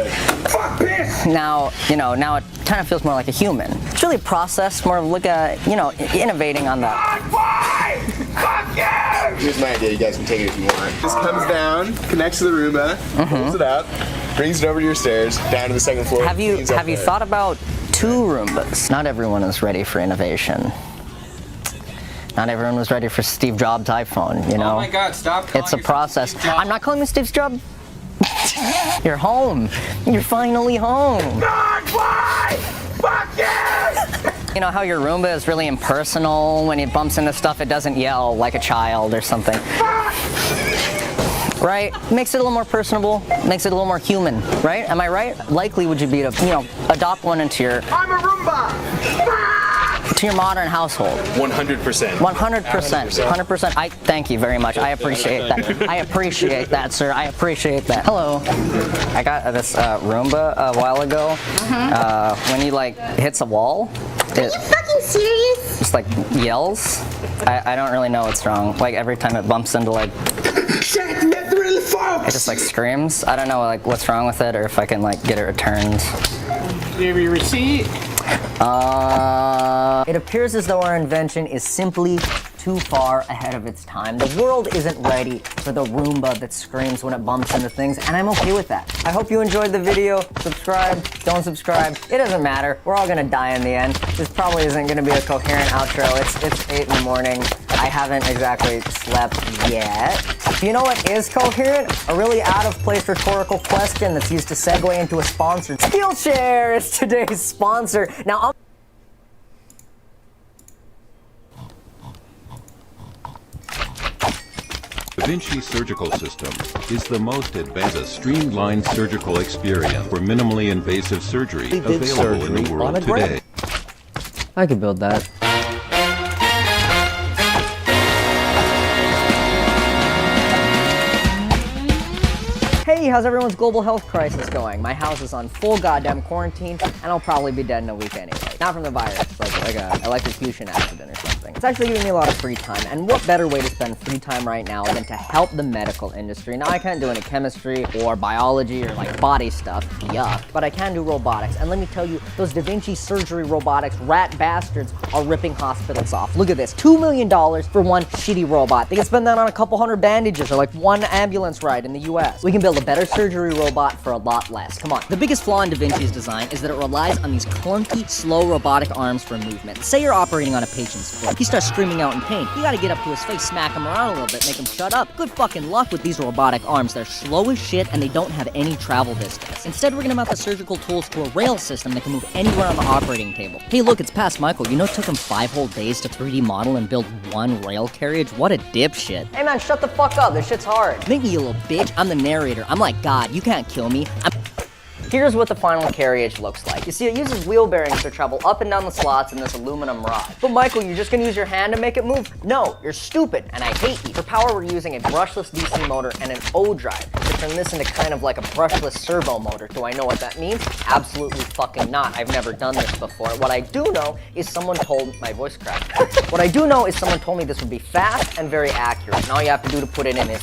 S10: now it kind of feels more like a human. It's really a process, more of look at innovating on that.
S19: Here's my idea. You guys can take it if you want. This comes down, connects to the Roomba, pulls it up, brings it over to your stairs, down to the second floor.
S10: Have you thought about 2 Roombas? Not everyone is ready for innovation. Not everyone was ready for Steve Jobs' iPhone,
S14: Oh my God, stop calling
S10: It's a process. I'm not calling you Steve Jobs. You're home. You're finally home.
S17: God, why? Fuck you!
S10: You know how your Roomba is really impersonal? When it bumps into stuff, it doesn't yell like a child or something. Right? Makes it a little more personable, makes it a little more human, right? Am I right? Likely would you be to, adopt one into your...
S17: I'm a Roomba!
S10: To your modern household.
S19: 100%.
S10: 100%. 100%. I thank you very much. I appreciate that. I appreciate that, sir. I appreciate that. Hello. I got this Roomba a while ago. When you hits a wall, it
S13: Fucking serious?
S10: just yells. I don't really know what's wrong. Every time it bumps into it just screams. I don't know what's wrong with it or if I can get it returned.
S17: Give me your receipt.
S10: It appears as though our invention is simply too far ahead of its time. The world isn't ready for the Roomba that screams when it bumps into things, and I'm okay with that. I hope you enjoyed the video. Subscribe, don't subscribe. It doesn't matter. We're all gonna die in the end. This probably isn't gonna be a coherent outro. It's 8 in the morning. I haven't exactly slept yet. You know what is coherent? A really out-of-place rhetorical question that's used to segue into a sponsor. Skillshare is today's sponsor. Now,
S20: Da Vinci Surgical System is the most advanced streamlined surgical experience for minimally invasive surgery available in the world today.
S10: I could build that. Hey, how's everyone's global health crisis going? My house is on full goddamn quarantine, and I'll probably be dead in a week anyway. Not from the virus, like a electrocution accident or something. It's actually giving me a lot of free time, and what better way to spend free time right now than to help the medical industry? Now, I can't do any chemistry or biology or body stuff, yuck, but I can do robotics, and let me tell you, those Da Vinci surgery robotics rat bastards are ripping hospitals off. Look at this, $2 million for one shitty robot. They can spend that on a couple hundred bandages or one ambulance ride in the US. We can build a better surgery robot for a lot less. Come on. The biggest flaw in Da Vinci's design is that it relies on these clunky, slow robotic arms for movement. Say you're operating on a patient's foot. He starts screaming out in pain. You gotta get up to his face, smack him around a little bit, make him shut up. Good fucking luck with these robotic arms. They're slow as shit and they don't have any travel distance. Instead, we're gonna mount the surgical tools to a rail system that can move anywhere on the operating table. Hey, look, it's past Michael. You know it took him 5 whole days to 3D model and build one rail carriage? What a dipshit. Hey man, shut the fuck up. This shit's hard. Make me, you little bitch. I'm the narrator. I'm like God. You can't kill me. Here's what the final carriage looks like. You see, it uses wheel bearings to travel up and down the slots in this aluminum rod. But Michael, you're just gonna use your hand to make it move? No, you're stupid, and I hate you. For power, we're using a brushless DC motor and an O-drive to turn this into kind of like a brushless servo motor. Do I know what that means? Absolutely fucking not. I've never done this before. What I do know is someone told my voice cracked. What I do know is someone told me this would be fast and very accurate, and all you have to do to put it in is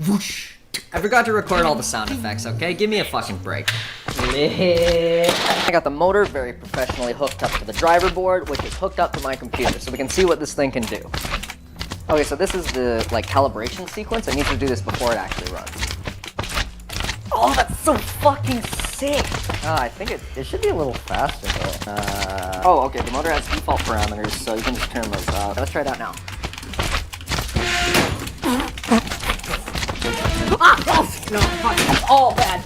S10: whoosh. I forgot to record all the sound effects, okay? Give me a fucking break. lit. I got the motor very professionally hooked up to the driver board, which is hooked up to my computer, so we can see what this thing can do. Okay, so this is the calibration sequence. I need to do this before it actually runs. Oh, that's so fucking sick. I think it should be a little faster though. Oh, okay, the motor has default parameters, so you can just turn those off. Let's try it out now. Oh, no, fuck. Oh, bad.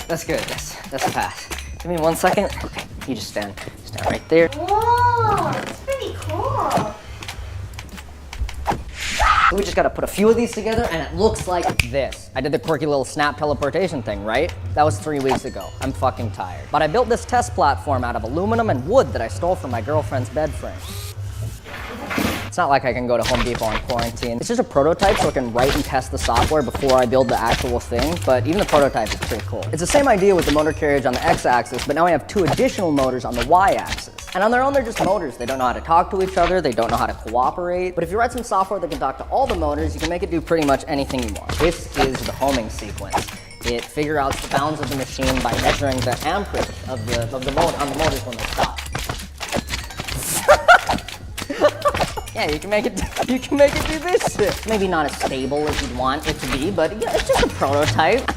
S10: That's good, that's a pass. Give me 1 second. Okay, you just stand right there.
S13: Whoa, that's pretty cool.
S10: We just gotta put a few of these together and it looks like this. I did the quirky little snap teleportation thing, right? That was 3 weeks ago. I'm fucking tired. But I built this test platform out of aluminum and wood that I stole from my girlfriend's bed frame. It's not like I can go to Home Depot on quarantine. It's just a prototype so I can write and test the software before I build the actual thing, but even the prototype is pretty cool. It's the same idea with the motor carriage on the x-axis, but now we have 2 additional motors on the y-axis. And on their own, they're just motors. They don't know how to talk to each other, they don't know how to cooperate. But if you write some software that can talk to all the motors, you can make it do pretty much anything you want. This is the homing sequence. It figures out the bounds of the machine by measuring the amperage of the motor on the motors when they stop. Yeah, you can make it do this shit. Maybe not as stable as you'd want it to be, but yeah, it's just a prototype.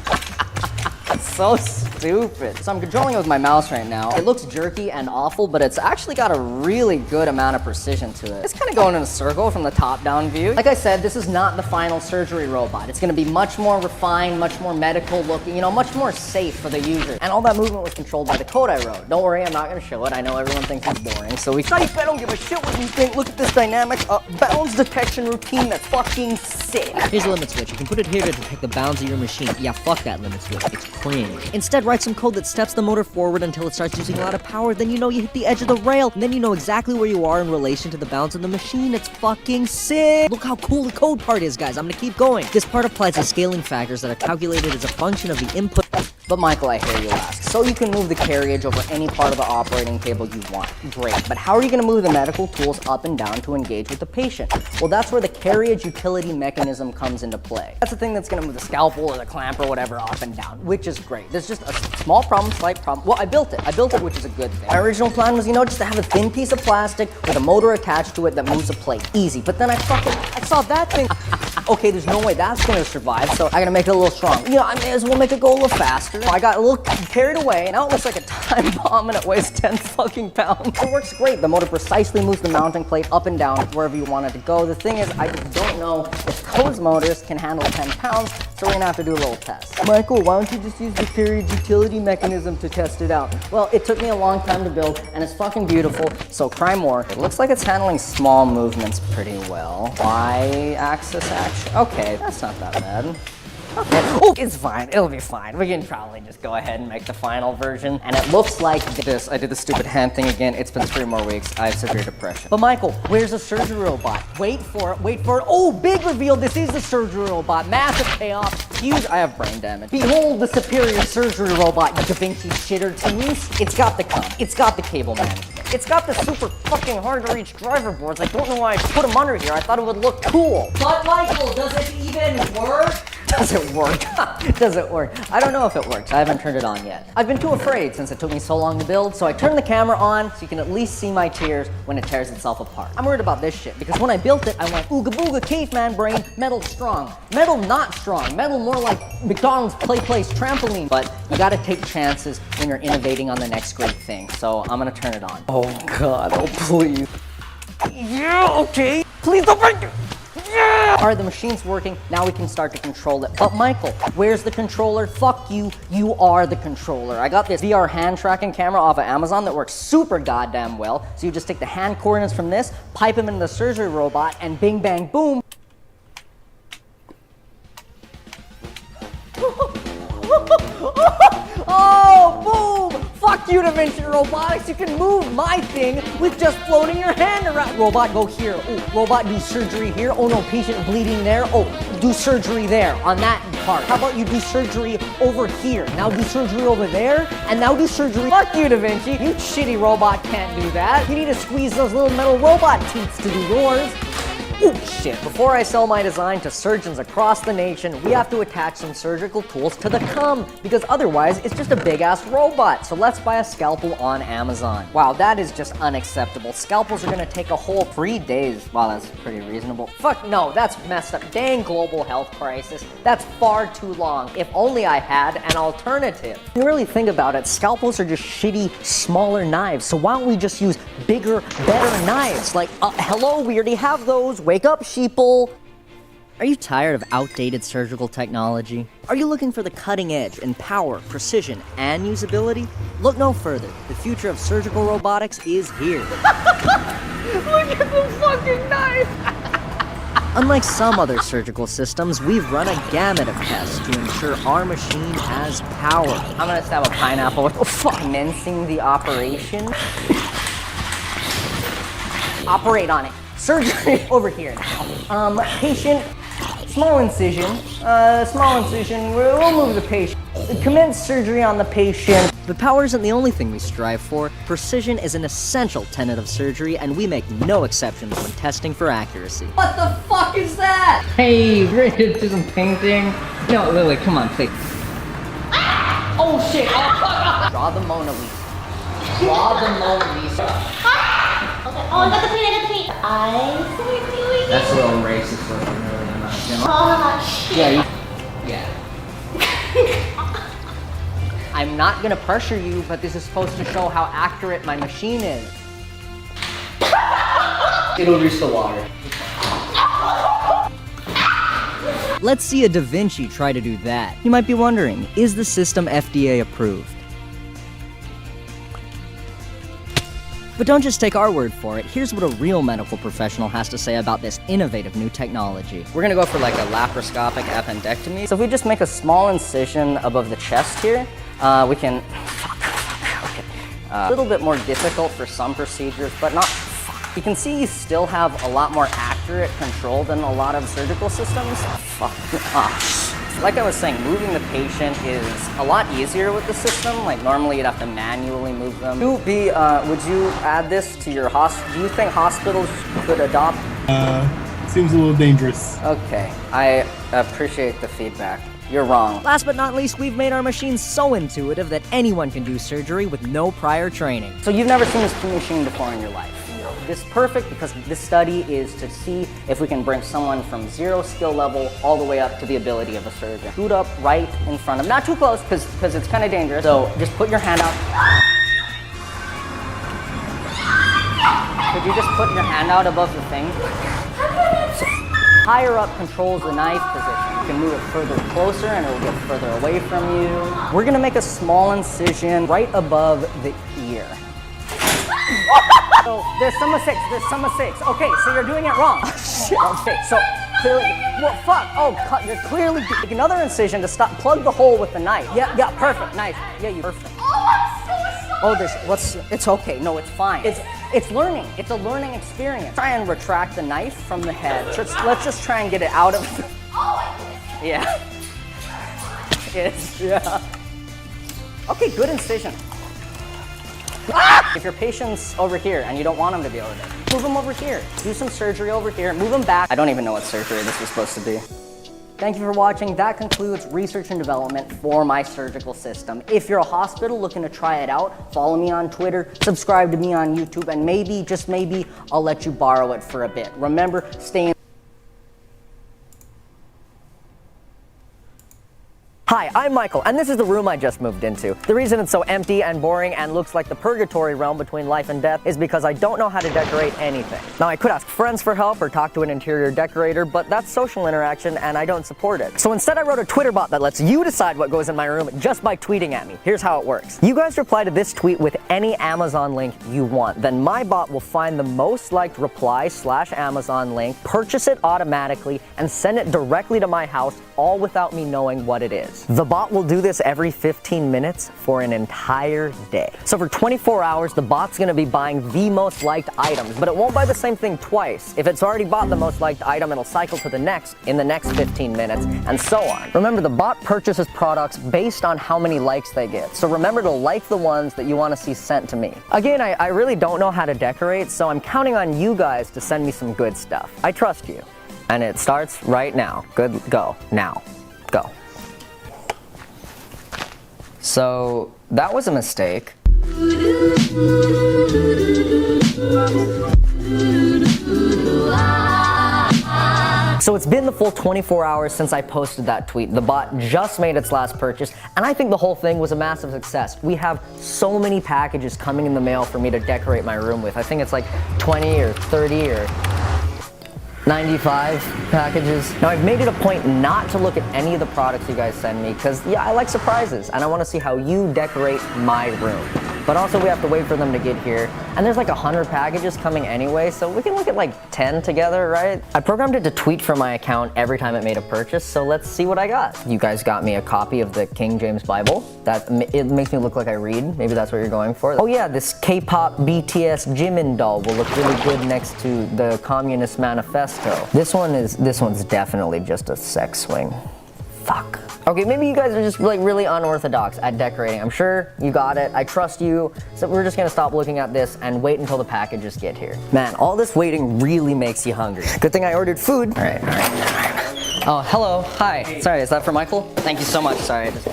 S10: It's so stupid. So I'm controlling it with my mouse right now. It looks jerky and awful, but it's actually got a really good amount of precision to it. It's kind of going in a circle from the top-down view. Like I said, this is not the final surgery robot. It's gonna be much more refined, much more medical looking, you know, much more safe for the user. And all that movement was controlled by the code I wrote. Don't worry, I'm not gonna show it. I know everyone thinks it's boring, so I don't give a shit what you think. Look at this dynamic bounds detection routine that's fucking sick.
S15: Here's a limit switch. You can put it here to detect the bounds of your machine. Yeah, fuck that limit switch. It's cringe. Instead, write some code that steps the motor forward until it starts using a lot of power. Then you know you hit the edge of the rail. And then you know exactly where you are in relation to the bounds of the machine. It's fucking sick. Look how cool the code part is, guys. I'm gonna keep going. This part applies the scaling factors that are calculated as a function of the input.
S10: But Michael, I hear you ask. So you can move the carriage over any part of the operating table you want. Great, but how are you gonna move the medical tools up and down to engage with the patient? Well, that's where the carriage utility mechanism comes into play. That's the thing that's gonna move the scalpel or the clamp or whatever up and down, which is great. There's just a small problem, slight problem. Well, I built it, which is a good thing. My original plan was, just to have a thin piece of plastic with a motor attached to it that moves a plate. Easy, but then I saw that thing. Okay, there's no way that's gonna survive, so I gotta make it a little strong. I may as well make it go a little faster. I got a little carried away, and now it looks like a time bomb and it weighs 10 fucking pounds. It works great. The motor precisely moves the mounting plate up and down wherever you want it to go. The thing is, I just don't know if those motors can handle 10 pounds, so we're gonna have to do a little test. Michael, why don't you just use the carriage utility mechanism to test it out? Well, it took me a long time to build, and it's fucking beautiful, so cry more. It looks like it's handling small movements pretty well. Y-axis action. Okay, that's not that bad. Okay. Oh, it's fine. It'll be fine. We can probably just go ahead and make the final version. And it looks like this. I did the stupid hand thing again. It's been 3 more weeks. I have severe depression. But Michael, where's the surgery robot? Wait for it. Oh, big reveal. This is the surgery robot. Massive payoff. Huge. I have brain damage. Behold the superior surgery robot, you Da Vinci shitter teens. It's got the comp. It's got the cable management. It's got the super fucking hard to reach driver boards. I don't know why I put them under here. I thought it would look cool. But Michael, does it even work? Does it work? Does it work? I don't know if it works. I haven't turned it on yet. I've been too afraid since it took me so long to build, so I turned the camera on so you can at least see my tears when it tears itself apart. I'm worried about this shit because when I built it, I went ooga booga caveman brain, metal strong. Metal not strong. Metal more like McDonald's play place trampoline. But you gotta take chances when you're innovating on the next great thing. So I'm gonna turn it on. Oh God, oh please. Yeah, okay. Please don't break it. Yeah! All right, the machine's working. Now we can start to control it. But Michael, where's the controller? Fuck you. You are the controller. I got this VR hand tracking camera off of Amazon that works super goddamn well. So you just take the hand coordinates from this, pipe them into the surgery robot, and bing, bang, boom. Oh, boom! Fuck you, Da Vinci Robotics. You can move my thing with just floating your hand around. Robot, go here. Ooh, robot, do surgery here. Oh no, patient bleeding there. Oh, do surgery there on that part. How about you do surgery over here? Now do surgery over there, and now do surgery. Fuck you, Da Vinci. You shitty robot can't do that. You need to squeeze those little metal robot teats to do yours. Oh shit, before I sell my design to surgeons across the nation, we have to attach some surgical tools to the cum, because otherwise it's just a big ass robot. So let's buy a scalpel on Amazon. Wow, that is just unacceptable. Scalpels are gonna take a whole 3 days. Wow, that's pretty reasonable. Fuck no, that's messed up. Dang global health crisis. That's far too long. If only I had an alternative. When you really think about it, scalpels are just shitty, smaller knives. So why don't we just use bigger, better knives? Like, hello, we already have those. Wake up, sheeple.
S15: Are you tired of outdated surgical technology? Are you looking for the cutting edge in power, precision, and usability? Look no further. The future of surgical robotics is here.
S10: Look at the fucking knife!
S15: Unlike some other surgical systems, we've run a gamut of tests to ensure our machine has power.
S10: I'm gonna stab a pineapple with commencing the operation. Operate on it. Surgery over here now. Patient, small incision. We'll move the patient. Commence surgery on the patient.
S15: But power isn't the only thing we strive for. Precision is an essential tenet of surgery, and we make no exceptions when testing for accuracy.
S10: What the fuck is that? Hey, we're ready to do some painting? No, Lily, come on, please. Oh shit! Oh fuck! Draw the Mona Lisa. Draw the Mona Lisa.
S13: Okay. Oh, I got the paint, I got the paint. Eyes.
S10: That's a little racist looking, really. I'm not gonna.
S13: Oh, shit.
S10: Yeah. I'm not gonna pressure you, but this is supposed to show how accurate my machine is. It'll reach the water.
S15: Let's see a Da Vinci try to do that. You might be wondering, is the system FDA approved? But don't just take our word for it. Here's what a real medical professional has to say about this innovative new technology.
S10: We're gonna go for like a laparoscopic appendectomy. So if we just make a small incision above the chest here, we can, okay. A little bit more difficult for some procedures, but not. You can see you still have a lot more accurate control than a lot of surgical systems. Like I was saying, moving the patient is a lot easier with the system. Like normally you'd have to manually move them. Would you add this to your hospital? Do you think hospitals could adopt?
S18: Seems a little dangerous.
S10: Okay, I appreciate the feedback. You're wrong.
S15: Last but not least, we've made our machine so intuitive that anyone can do surgery with no prior training.
S10: So you've never seen this machine before in your life? This is perfect because this study is to see if we can bring someone from 0 skill level all the way up to the ability of a surgeon. Scoot up right in front of them. Not too close because it's kind of dangerous. So just put your hand out. Could you just put your hand out above the thing? So, higher up controls the knife position. You can move it further closer and it will get further away from you. We're gonna make a small incision right above the ear. So there's sum of 6, Okay, so you're doing it wrong. Okay, so clearly, well, fuck. Oh, you're clearly make another incision to plug the hole with the knife. Yeah, perfect, nice. Yeah, you perfect.
S13: Oh, I'm so sorry.
S10: It's okay. No, it's fine. It's learning. It's a learning experience. Try and retract the knife from the head. Let's just try and get it out of the... Yeah. Yeah. Okay, good incision. If your patient's over here and you don't want him to be over there, move him over here. Do some surgery over here. Move him back. I don't even know what surgery this was supposed to be. Thank you for watching. That concludes research and development for my surgical system. If you're a hospital looking to try it out, follow me on Twitter, subscribe to me on YouTube, and maybe, just maybe, I'll let you borrow it for a bit. Remember, stay in. Hi, I'm Michael, and this is the room I just moved into. The reason it's so empty and boring and looks like the purgatory realm between life and death is because I don't know how to decorate anything. Now, I could ask friends for help or talk to an interior decorator, but that's social interaction and I don't support it. So instead, I wrote a Twitter bot that lets you decide what goes in my room just by tweeting at me. Here's how it works. You guys reply to this tweet with any Amazon link you want. Then my bot will find the most liked reply/Amazon link, purchase it automatically, and send it directly to my house, all without me knowing what it is. packages. The bot will do this every 15 minutes for an entire day. So for 24 hours, the bot's gonna be buying the most liked items, but it won't buy the same thing twice. If it's already bought the most liked item, it'll cycle to the next in the next 15 minutes, and so on. Remember, the bot purchases products based on how many likes they get. So remember to like the ones that you wanna see sent to me. Again, I really don't know how to decorate, so I'm counting on you guys to send me some good stuff. I trust you. And it starts right now. Good, go, now, go. So, that was a mistake. So it's been the full 24 hours since I posted that tweet. The bot just made its last purchase, and I think the whole thing was a massive success. We have so many packages coming in the mail for me to decorate my room with. I think it's like 20 or 30 or 95 packages. Now I've made it a point not to look at any of the products you guys send me because yeah, I like surprises and I want to see how you decorate my room. But also we have to wait for them to get here. And there's like 100 packages coming anyway, so we can look at like 10 together, right? I programmed it to tweet from my account every time it made a purchase, so let's see what I got. You guys got me a copy of the King James Bible. It makes me look like I read. Maybe that's what you're going for. Oh yeah, this K-pop BTS Jimin doll will look really good next to the Communist Manifesto. This one's definitely just a sex swing. Fuck. Okay, maybe you guys are just like really unorthodox at decorating. I'm sure you got it. I trust you. So we're just gonna stop looking at this and wait until the packages get here. Man, all this waiting really makes you hungry. Good thing I ordered food. All right. Oh, hello. Hi. Sorry, is that for Michael? Thank you so much. Sorry, I just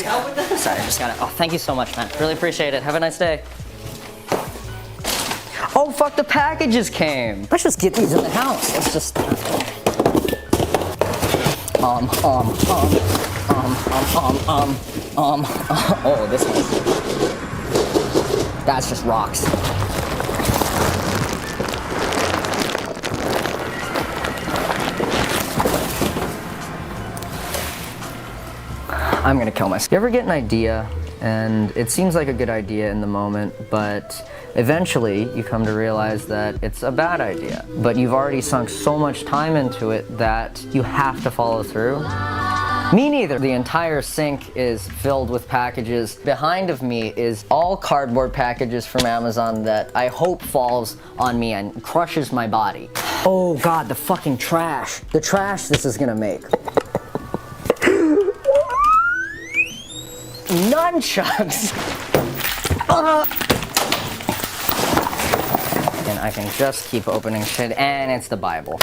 S10: got it. Oh, thank you so much, man. Really appreciate it. Have a nice day. Oh, fuck, the packages came. Let's just get these in the house. Let's just... Oh, this one. That's just rocks. I'm gonna kill myself. You ever get an idea, and it seems like a good idea in the moment, but eventually you come to realize that it's a bad idea, but you've already sunk so much time into it that you have to follow through? Me neither. The entire sink is filled with packages. Behind of me is all cardboard packages from Amazon that I hope falls on me and crushes my body. Oh God, the fucking trash. The trash this is gonna make. Nunchucks! And I can just keep opening shit, and it's the Bible.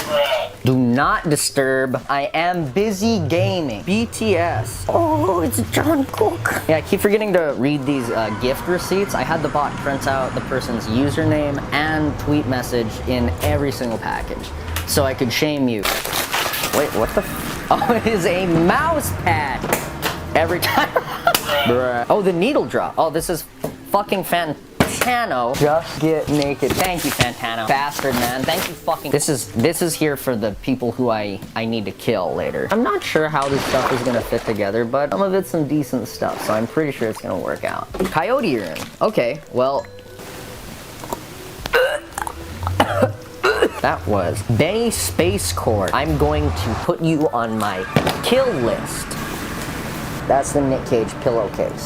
S10: Do not disturb. I am busy gaming. BTS. Oh, it's John Cook. Yeah, I keep forgetting to read these gift receipts. I had the bot print out the person's username and tweet message in every single package, so I could shame you. Wait, what the Oh, it is a mouse pad. Every time. Bruh. Oh, the needle drop. Oh, this is fucking Fantano. Just get naked. Thank you, Fantano. Bastard, man. Thank you fucking. This is here for the people who I need to kill later. I'm not sure how this stuff is gonna fit together, but some of it's some decent stuff, so I'm pretty sure it's gonna work out. Coyote urine. Okay, well. That was Benny Space Corps. I'm going to put you on my kill list. That's the Nick Cage pillowcase.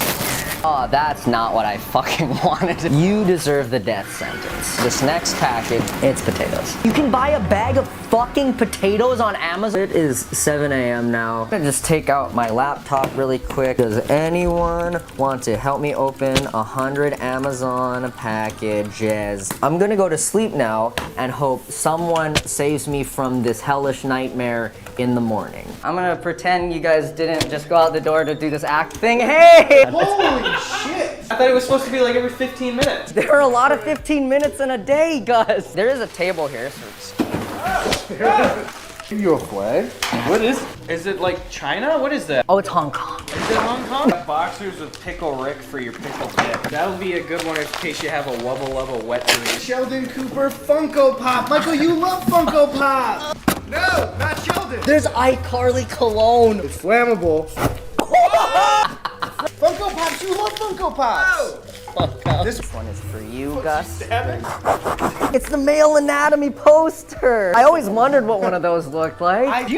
S10: Oh, that's not what I fucking wanted. You deserve the death sentence. This next package, it's potatoes. You can buy a bag of fucking potatoes on Amazon. It is 7 a.m. now. I'm gonna just take out my laptop really quick. Does anyone want to help me open 100 Amazon packages? I'm gonna go to sleep now and hope someone saves me from this hellish nightmare in the morning. I'm gonna pretend you guys didn't just go out the door to do this act thing. Hey!
S19: Holy shit!
S5: I thought it was supposed to be like every 15 minutes.
S10: There are a lot of 15 minutes in a day, Gus. There is a table here.
S19: Give you a flag?
S5: What is it like China? What is that?
S10: Oh, it's Hong Kong.
S5: Is it Hong Kong? Boxers with Pickle Rick for your pickle dip. That'll be a good one in case you have a Wubba Lubba wet dream.
S19: Sheldon Cooper Funko Pop. Michael, you love Funko Pop. No, not Sheldon.
S10: There's iCarly cologne.
S19: It's flammable. Funko Pops, you love Funko Pops.
S10: No. This one is for you, Gus. It's the male anatomy poster. I always wondered what one of those looked like.